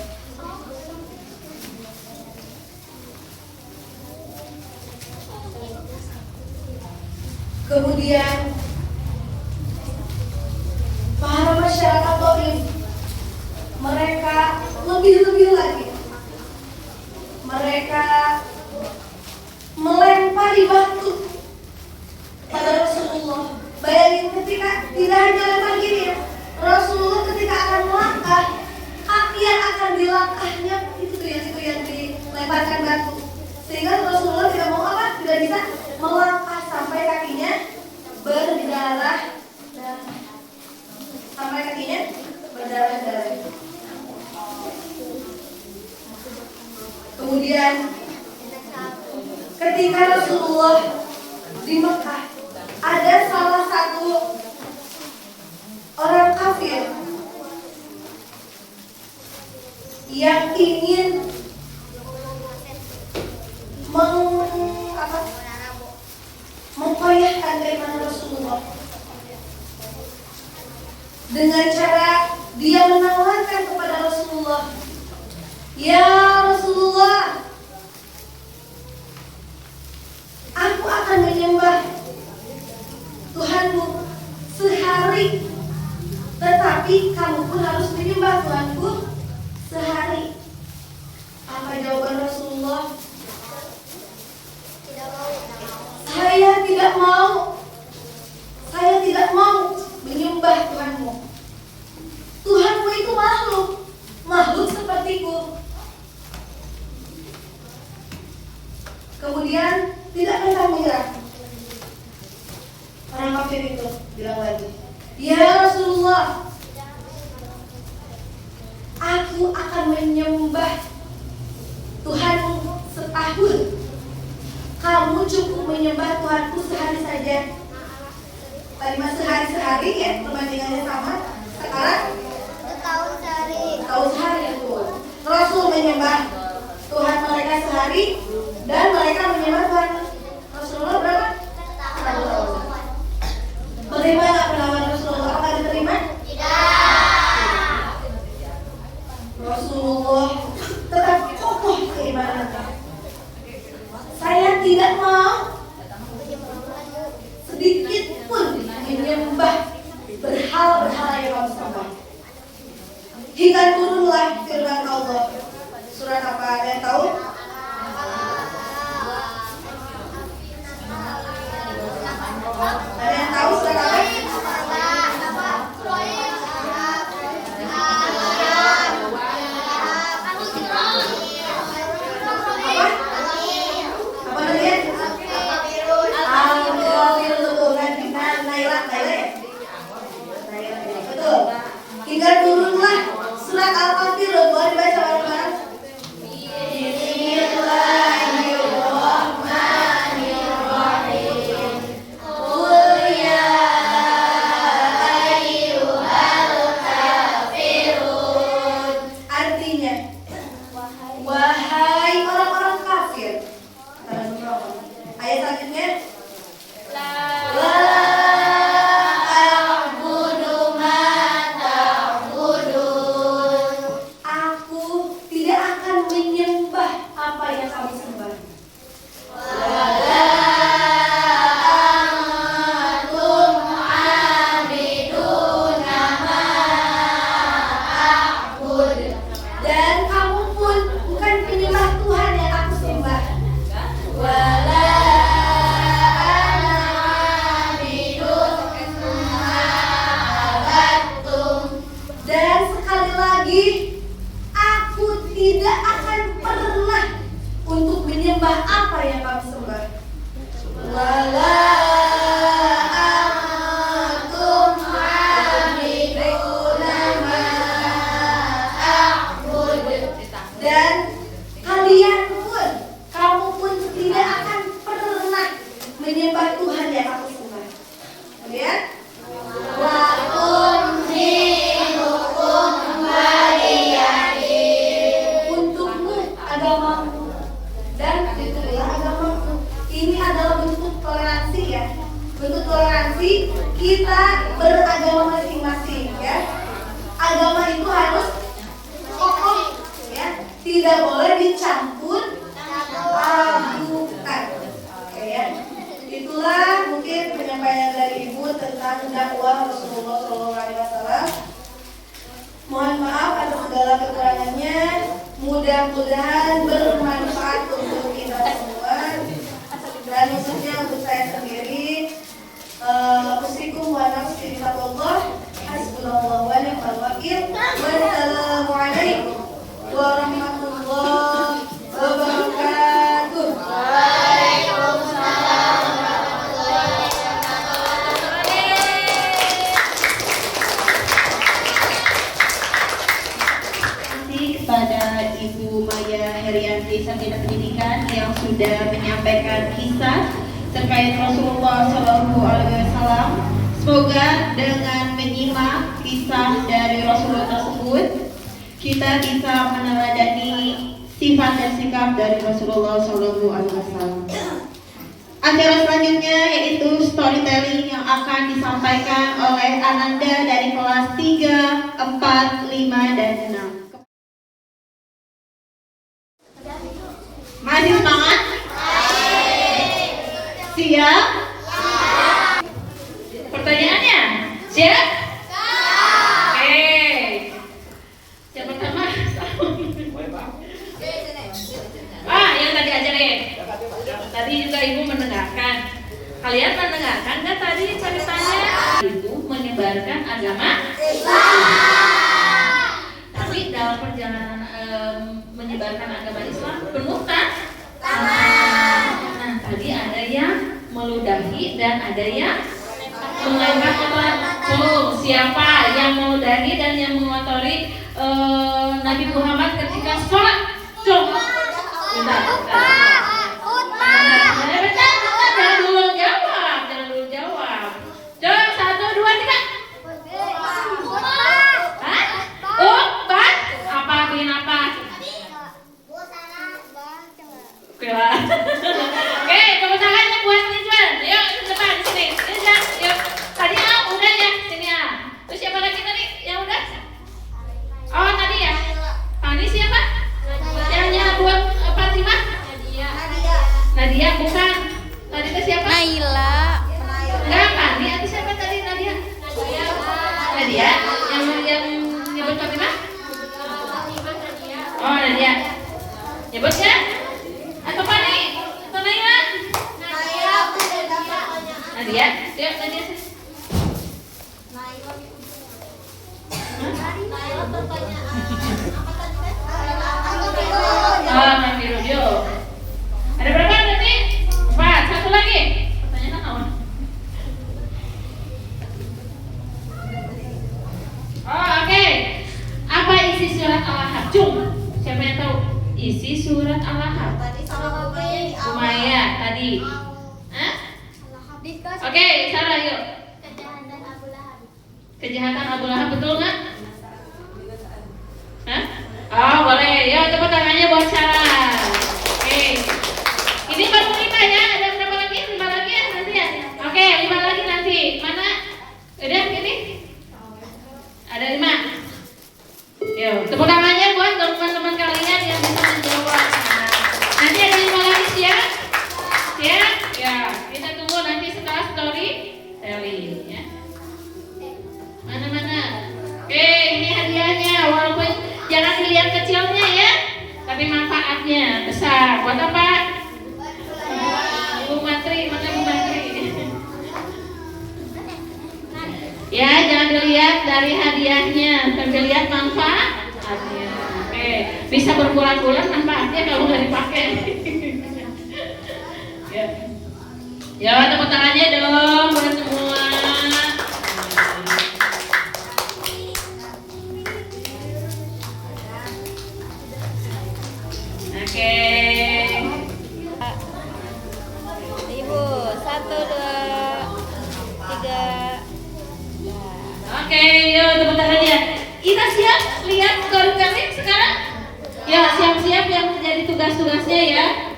Kemudian para masyarakat Thaif, mereka lebih lagi, mereka melempari batu pada Rasulullah. Bayangin ketika tidak hanya lempar gini ya, Rasulullah ketika akan melangkah, kaki yang akan dilangkahnya itu yang dilemparkan batu, sehingga Rasulullah tidak mau apa, tidak bisa melangkah sampai kakinya berdarah, berdarah. Kemudian ketika Rasulullah di Mekah, ada salah satu orang kafir yang ingin mengkoyahkan keimanan Rasulullah. dengan cara dia menawarkan kepada Rasulullah, "Ya Rasulullah, aku akan menyembah Tuhanmu sehari, tetapi kamu pun harus menyembah Tuhanku sehari." Apa jawaban Rasulullah? Saya tidak mau menyembah Tuhanmu. Tuhanmu itu makhluk sepertiku. Kemudian tidak pernah menyerah. Orang kafir itu bilang lagi, "Ya Rasulullah, aku akan menyembah Tuhanmu setahun. Kamu cukup menyembah Tuhanku sehari saja." Tadi mas sehari ya, perbandingannya sama. Sekarang setahun sehari itu. Rasul menyembah Tuhan mereka sehari dan mereka menyembah Tuhan Rasulullah berapa? Setahun. Menerima nggak penawaran Rasulullah? Apakah diterima? Tidak. Rasulullah tetap kokoh keimanannya. Saya tidak mau sedikit pun menyembah berhala-berhala yang kamu sembah. Hingga turunlah firman Allah. Surat apa? Ada yang tahu? Ada yang tahu surat apa? Hingga turunlah surat Al-Kafir. Boleh dibaca bareng-bareng? Bismillahirrahmanirrahim. Qul ya ayyuhal kafirun. Artinya, wahai orang-orang kafir. Ayat selanjutnya, apa yang kamu sembah. Wala antum abiduna ma a'bud. Dan kalian pun, kamu pun tidak akan pernah menyembah Tuhan yang aku sembah. Kemudian lakum dinukum waliyadin. Untukmu agamamu dan itulah agamaku. Ini adalah bentuk toleransi ya. Bentuk toleransi kita beragama masing-masing ya. Agama itu harus kokoh ya. Tidak boleh dicampur adukan. Oke ya. Itulah mungkin penyampaian dari Ibu tentang dakwah Rasulullah SAW. Mohon maaf atas segala kekurangannya. Mudah-mudahan bermanfaat untuk kita semua dan khususnya untuk saya sendiri. Usikum wa nafsi bittaqwallah. Hasbunallahu wa ni'mal wakil. Wassalamualaikum warahmatullahi wabarakatuh. Waalaikumsalam warahmatullahi wabarakatuh. Kepada Ibu Maya Herianti Sarjana Pendidikan yang sudah menyampaikan kisah terkait Rasulullah SAW. Semoga dengan menyimak kisah dari Rasulullah tersebut kita bisa meneladani sifat dan sikap dari Rasulullah SAW. acara selanjutnya yaitu storytelling yang akan disampaikan oleh Ananda dari kelas 3, 4, 5, dan 6. Masih semangat? Siap? Pertanyaannya, siap? Oke. Yang pertama, yang tadi ajarin. Tadi juga ibu mendengarkan. Kalian mendengarkan nggak tadi ceritanya? Itu menyebarkan agama Islam. Tapi dalam perjalanan menyebarkan agama Islam penuh nah, tadi ada yang meludahi dan ada yang melempar kotoran. Siapa yang meludahi dan yang mengotori Nabi Muhammad ketika sholat? Coba. Bentar. Jangan dulu jawab. Coba 1, 2, 3. Umar. Apa? Oke lah. Oke, tepuk tangannya buat Rizwan. Yuk, ke depan sini. Rizwan, yuk. Tadi udah ya, sini ya. Terus siapa lagi tadi? Yang udah? Oh, tadi ya. Tadi siapa? Yang buat Fatimah? Nadia bukan. Tadi itu siapa? Naila. Enggak, Fani atau siapa tadi Nadia? Nadia. Yang nyebut Fatimah? Oh, Nadia. Nyebut ya? Atau Fani? Atau Naila? Nadia. Yuk, Nadia. Nabi Rubio. Ada berapa berarti? 4. Satu lagi. Pertanyaan apa? Oke. Apa isi surat Al-Lahab? Siapa yang tahu isi surat Al-Lahab? Umayyah tadi. Oke, Sarah yuk. Kejahatan Abu Lahab betul nggak? Oh boleh. Yuk tepuk tangannya buat Sarah. Oke. Ini baru 5 ya. Ada berapa lagi? 5 lagi ya nanti ya. Oke, 5 lagi nanti. Mana? Udah ini? Ada 5. Yuk, tepuk tangannya buat teman-teman kalian yang bisa menjawab. Nanti ada 5 lagi siap? Siap? Ya, kita tunggu nanti setelah storytelling ya. Mana? Oke, ini hadiahnya. Walaupun jangan dilihat kecilnya ya, tapi manfaatnya besar. Buat apa? Bu Matri, mana Bu Matri? Ya, jangan dilihat dari hadiahnya, tapi lihat manfaatnya. Oke, bisa berbulan-bulan manfaatnya kalau nggak dipakai. Ya, tepuk tangannya dong buat semua. Oke. Ibu, 1, 2, 3. Oke, yuk tepuk tangannya. Kita siap lihat storytelling sekarang? Ya, siap-siap yang menjadi tugas-tugasnya ya.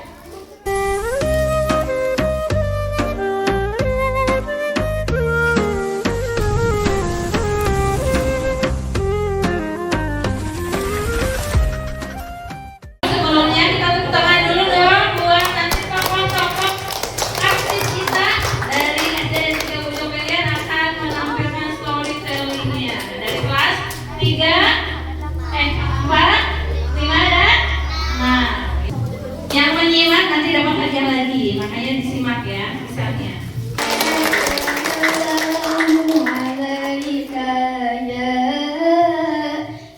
Sebelumnya kita tepuk tangan dulu dong buat nanti tokoh-tokoh artis kita dari SD dan juga Bunda Melian akan menampilkan storytellingnya dari kelas 4, 5, dan 6. Yang menyimak nanti dapat hadiah lagi, makanya disimak ya misalnya. Assalamualaikum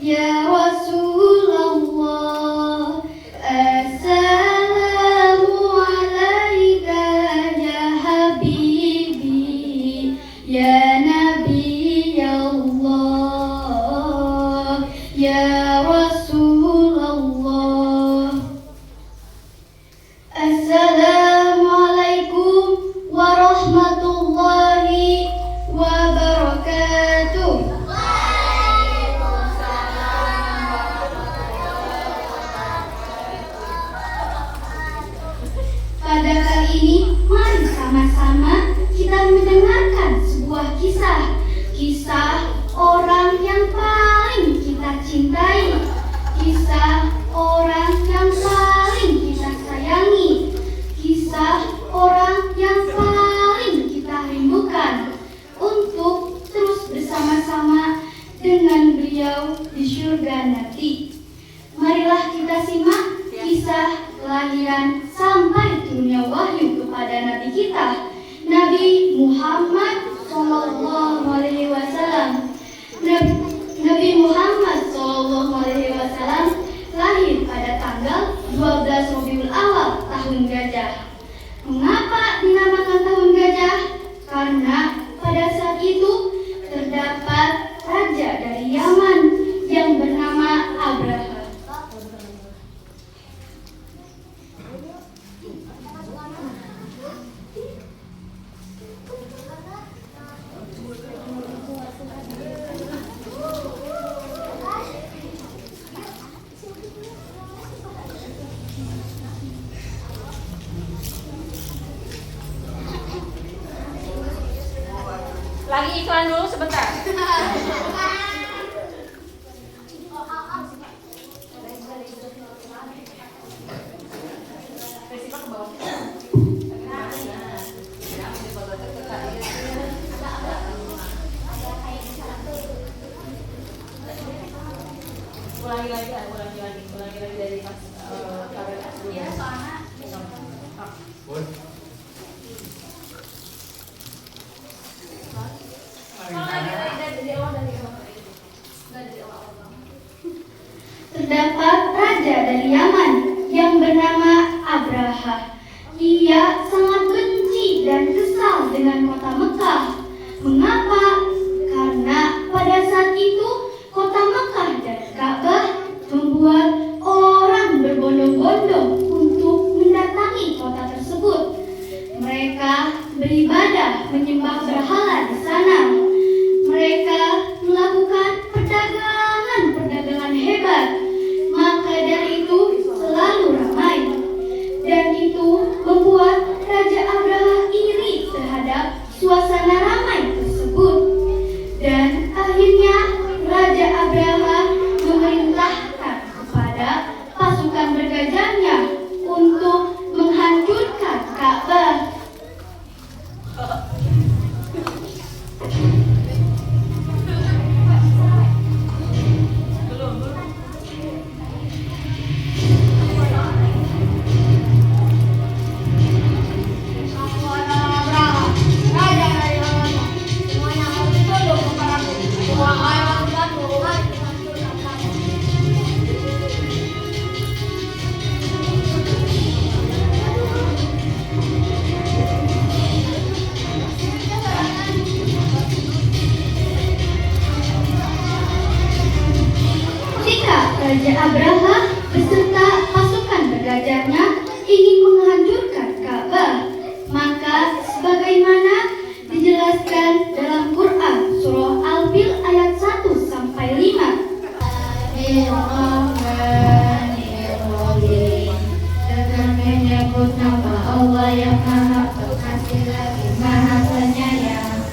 ya Rasulullah. Assalamualaikum ya Habibi ya Nabi Allah ya Rasulullah. Assalamualaikum warahmatullahi wabarakatuh. Pada kali ini, mari di surga nanti. Marilah kita simak kisah kelahiran sampai turunnya wahyu kepada Nabi kita, Nabi Muhammad Sallallahu Alaihi Wasallam. Nabi Muhammad Sallallahu Alaihi Wasallam lahir pada tanggal 12 Rabiul Awal tahun gajah. Mengapa dinamakan tahun gajah? Karena pada saat itu terdapat raja dari Yaman yang bernama Abraha. Lagi iklan dulu sebentar. Ulangi lagi dari pas kamera sebelumnya. Terdapat raja dari Yaman yang bernama Abraha. Ia sangat benci dan kesal dengan kota Mekah. Mengapa? Karena pada saat itu kota Mekah dan Ka'bah membuat orang berbondong-bondong untuk mendatangi kota tersebut. Mereka beribadah menyembah berhala di sana. Mereka melakukan perdagangan hebat. Maka dari itu selalu ramai. Dan itu membuat Raja Abraha iri terhadap suasana ramai tersebut. Dan akhirnya Raja Abraha memerintahkan kepada pasukan bergajahnya untuk menghancurkan Ka'bah. Raja Abraha beserta pasukan bergajahnya ingin menghancurkan Ka'bah. Maka sebagaimana dijelaskan dalam Quran surah Al-Fil ayat 1 sampai 5. Dengan menyebut nama Allah yang Maha Pengasih lagi Maha Penyayang.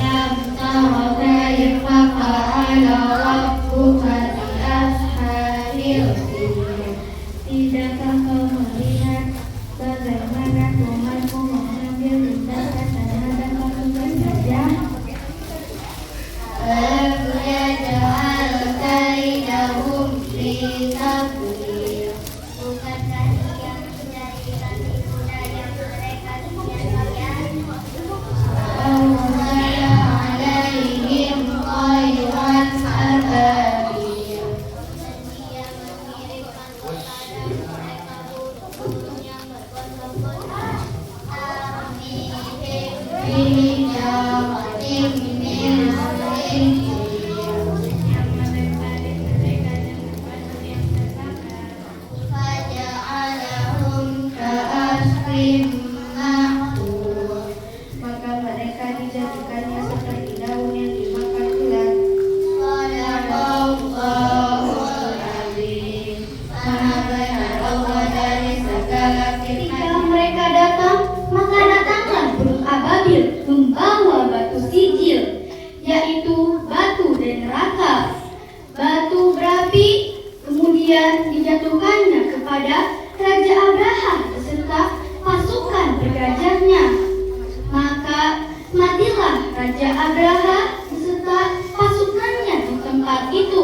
Alam tara kaifa fa'ala rabbuka bi ashabil fil. Tidakkah kau melihat bagaimana Tuhanmu mengambil tindakan terhadap pasukan gajah? Alam yaj'al kaidahum fi tadlil. Bukankah Ia menjadikan tipu daya mereka sia-sia? Awwala alaihim khairan ababil. Dan Ia mengirimkan kepada mereka burung yang berbondong-bondong. Amihim bijaratin min sijil. Yang melempari mereka dengan batu yang terbakar. Faja'alahum ka'asfin ma'kul. Maka mereka dijadikannya seperti daun yang dimakan ulat. Shadaqallahul azim. Maha benar Allah dari segala Ketika firman. mereka datang, maka datanglah burung ababil membawa batu sijil, yaitu batu dari neraka. Batu berapi kemudian dijatuhkannya kepada Raja Abraha beserta pasukan bergajahnya. Maka matilah Raja Abraha beserta pasukannya di tempat itu.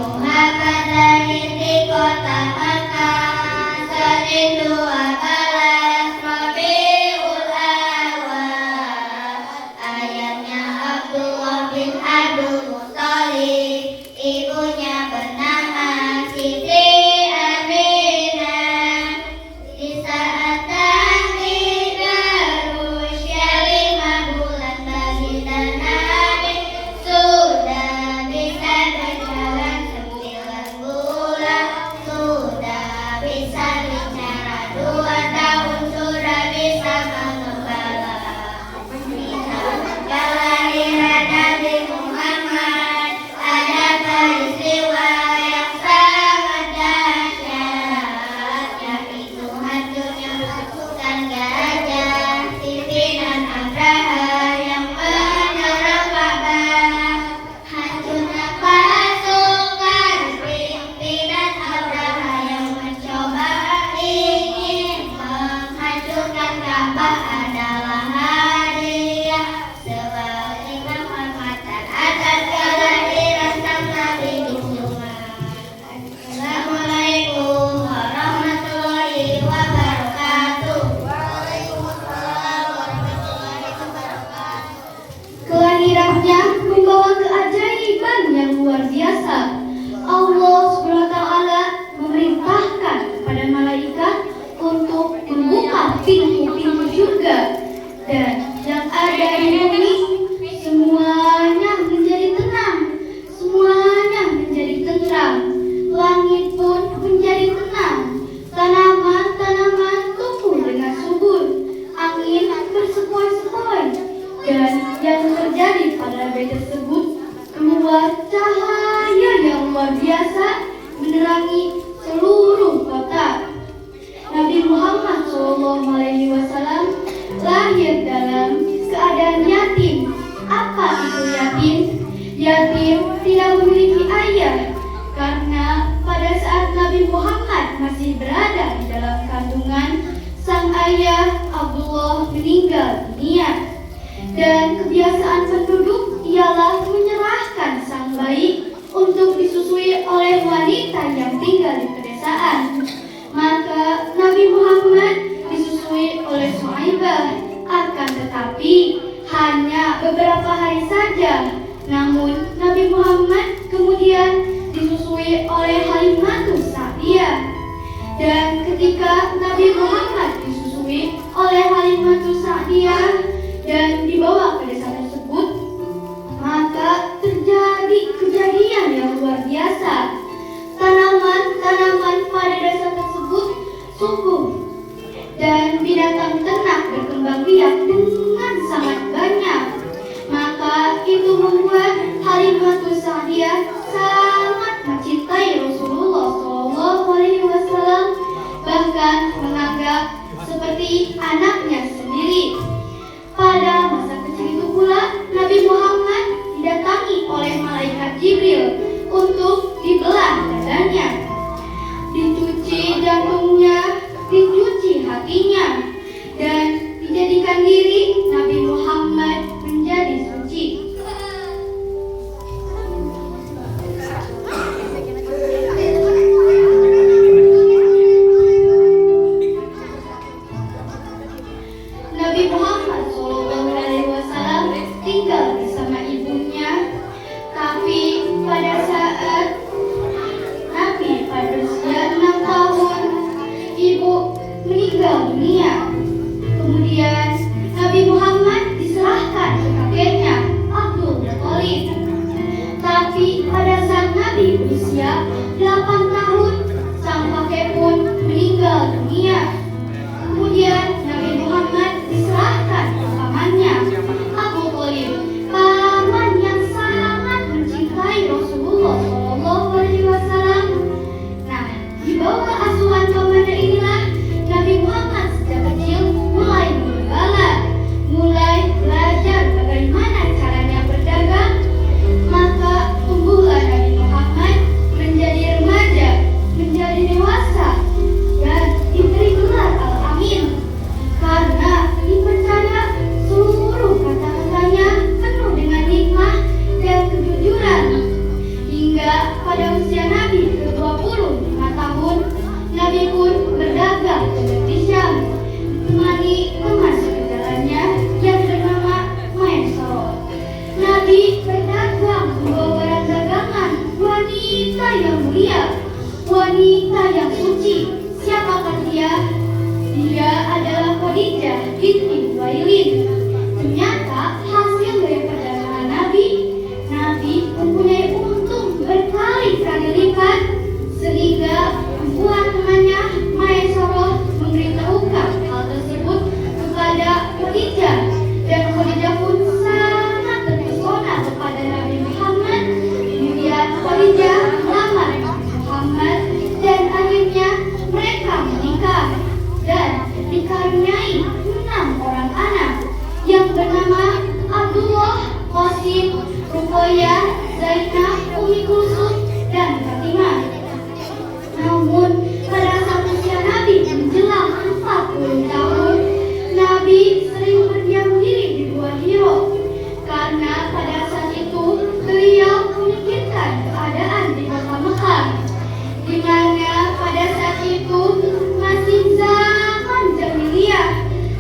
Muhammad lahir di kota Makkah, sering dua balas Rabiul Awal. Ayahnya Abdullah bin Abdul Muthalib, ibunya bernama Siti Aminah. Di saat Nabi berusia 5 bulan, baginda Nabi sudah bisa berjalan 9 bulan, sudah bisa bicara 2 tahun, sudah bisa mengembala. Kelahiran Nabi Muhammad ada peristiwa yang sangat dahsyat, yaitu hancurnya pasukan gajah pimpinan Abraha yang menyerang Ka'bah. Hancurnya pasukan pimpinan Abraha yang mencoba ingin menghancurkan Ka'bah adalah hadiah sebagai penghormatan atas kelahiran sang Nabi Muhammad. Assalamualaikum warahmatullahi wabarakatuh. Waalaikumsalam warahmatullahi wabarakatuh. Kelahirannya membawa keajaiban yang luar biasa. Allah SWT memerintahkan kepada malaikat untuk membuka pintu-pintu surga, dan yang ada di bumi semuanya menjadi tenang, semuanya menjadi tentram. Langit pun menjadi tenang, tanaman-tanaman tumbuh dengan subur, angin bersepoi-sepoi, dan yang terjadi pada bayi tersebut keluar cahaya yang luar biasa menerangi seluruh kota. Nabi Muhammad SAW lahir dalam keadaan yatim. Apa itu yatim? Yatim tidak memiliki ayah, karena pada saat Nabi Muhammad masih berada di dalam kandungan, sang ayah Abdullah meninggal dunia. Dan kebiasaan penduduk ialah menyerahkan sang bayi untuk disusui oleh wanita yang tinggal di pedesaan. Maka Nabi Muhammad disusui oleh Suhaibah, akan tetapi hanya beberapa hari saja. Namun Nabi Muhammad kemudian disusui oleh Halimatus Sa'diyah. Dan ketika Nabi Muhammad disusui oleh Halimatus Sa'diyah dan dibawa ke desa tersebut, maka terjadi kejadian yang luar biasa. Tanaman-tanaman pada desa tersebut subur, dan binatang ternak berkembang biak dengan sangat banyak. Maka itu membuat Halimatus Sa'diyah sangat mencintai Rasulullah SAW, bahkan menganggap seperti anaknya sendiri. Pada masa kecil itu pula Nabi Muhammad didatangi oleh malaikat Jibril untuk mulia, wanita yang suci. Siapakah dia? Dia adalah Khadijah binti Khuwailid. Ternyata hasil dari perdagangan Nabi mempunyai untung berkali-kali lipat, sehingga perempuan temannya Maisarah memberitahukan hal tersebut kepada Khadijah, dan Khadijah pun sangat terpesona kepada Nabi Muhammad. Kemudian Khadijah melamar Nabi Muhammad dan akhirnya mereka menikah dan dikaruniai 6 orang anak yang bernama Abdullah, Qasim, Ruqayyah, Zainab, Ummi Kulsum, dan Fatimah. Namun pada saat usia Nabi menjelang 40 tahun, Nabi sering berdiam diri di Gua Hiro karena pada saat itu beliau memikirkan keadaan di kota Mekah, di mana pada saat itu masih zaman jahiliyah,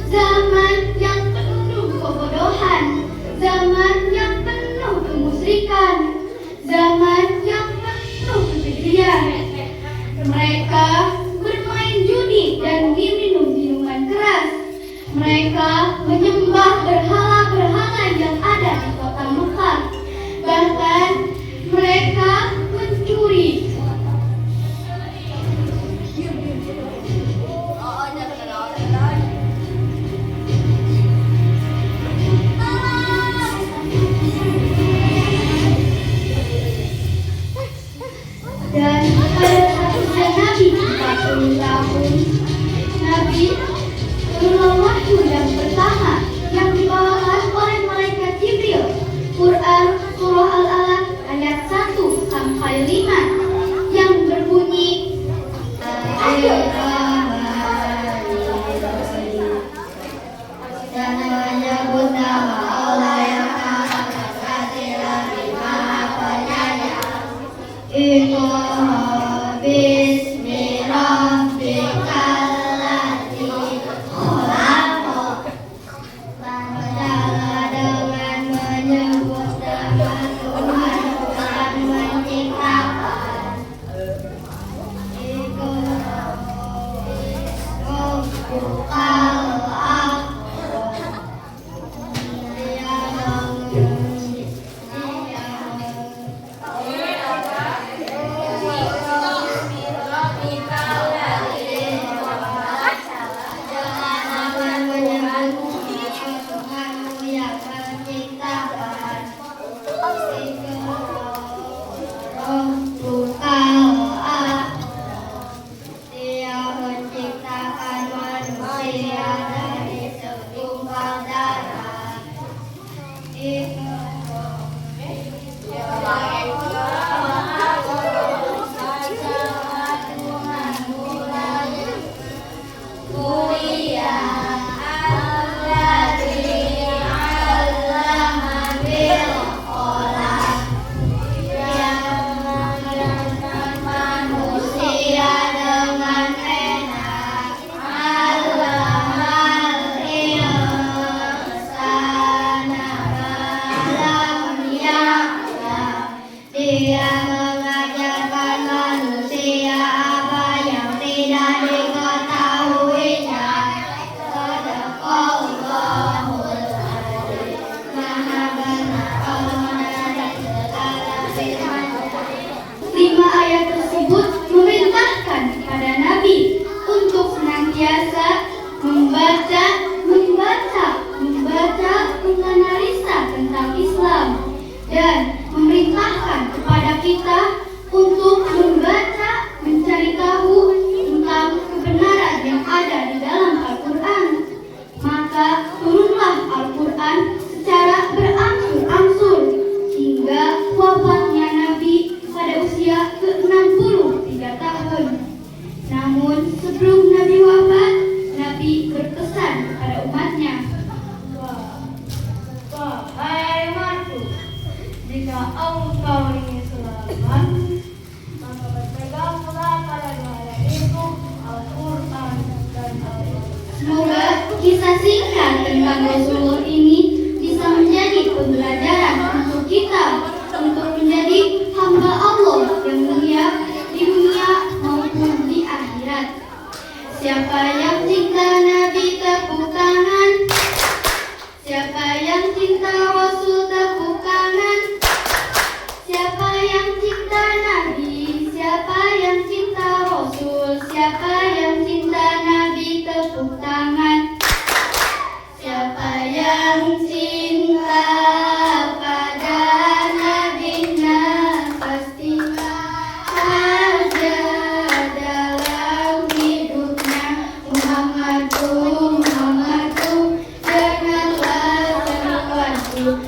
zaman yang penuh kebodohan, zaman yang penuh kemusyrikan, zaman yang penuh kekejian. Mereka bermain judi dan minum minuman keras. Mereka menyembah berhala-berhala yang ada di kota Mekah. Bahkan mereka mencuri. Dan pada saat usia Nabi 40 tahun, Nabi turun wahyu yang pertama yang dibawakan oleh malaikat Jibril, Quran Surah Al-Alaq ayat 1 sampai 5 yang berbunyi, dan menyebut nama Allah yang Maha Kasih lagi Maha Penyayang. Siapa yang cinta Nabi tepuk tangan. Siapa yang cinta Rasul tepuk tangan. Siapa yang cinta Nabi, siapa yang cinta Rasul, siapa yang cinta Nabi tepuk tangan. Siapa yang cinta pada Nabinya pasti saja dalam hidupnya. Muhammadu, janganlah terlupaku.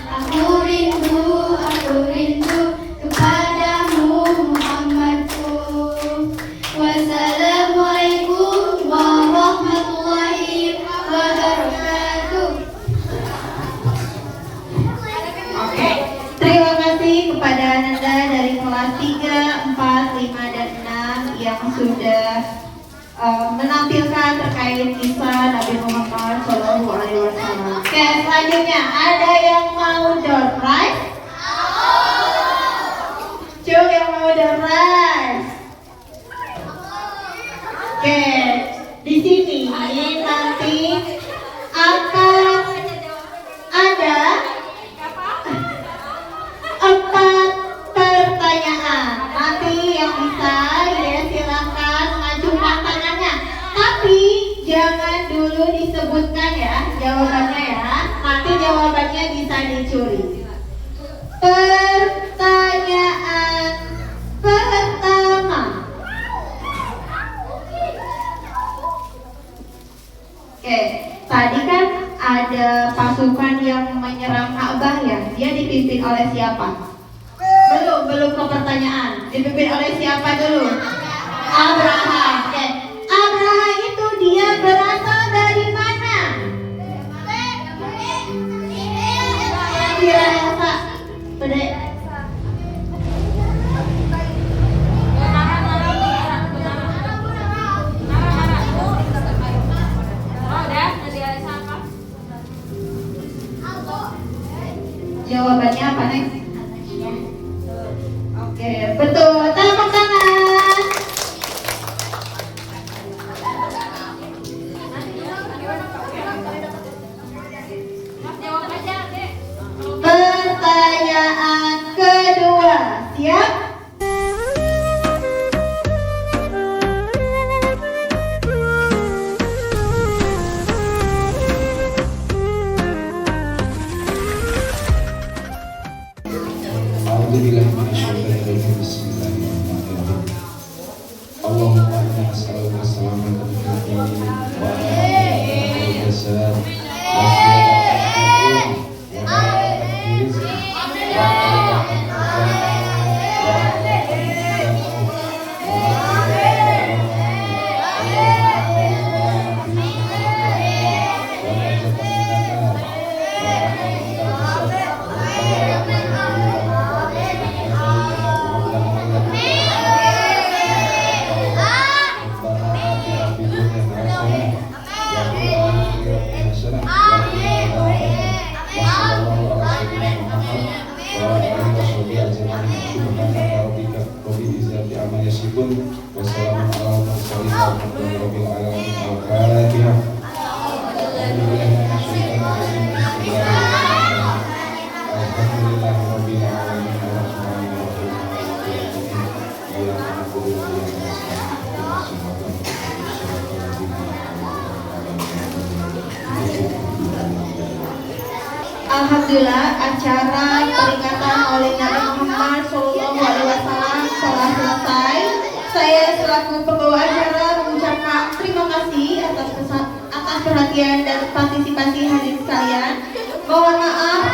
Aku rindu kepadamu Muhammadku. Wassalamualaikum warahmatullahi wabarakatuh. Oke, terima kasih kepada Nanda dari kelas 3, 4, 5, dan 6 yang sudah menampilkan terkait kisah Nabi Muhammad SAW. Oke, selanjutnya ada yang mau door prize? Cung, yang mau door prize? Oke, di sini nanti akan ada 4 pertanyaan. Nanti yang bisa ya silakan mengajukan tangannya. Tapi jangan dulu disebutkan ya jawabannya ya. Nanti jawabannya bisa dicuri. Pertanyaan pertama. Oke, tadi kan ada pasukan yang menyerang Ka'bah ya. Dia dipimpin oleh siapa? Belum ke pertanyaan. Dipimpin oleh siapa dulu? Abraha. Oke. Abraha itu dia berasal dari mana? Kira Elsa. Bede. Jawabannya apa, Neng? Oke, betul. Tepuk tangan. Pertanyaan kedua. Siap? A'udzubillahi minasyaitonirrajim. Bismillahirrahmanirrahim. Allahumma inna nas'aluka salamatan fid din wa afiyatan fil jasad wa siyadatan fid wa barakatan fil rizq wa barakatan fil wa barakatan Alhamdulillah, acara peringatan oleh Nabi Muhammad SAW telah selesai. Saya selaku pembawa acara mengucapkan terima kasih atas perhatian dan partisipasi hadirin sekalian. Mohon maaf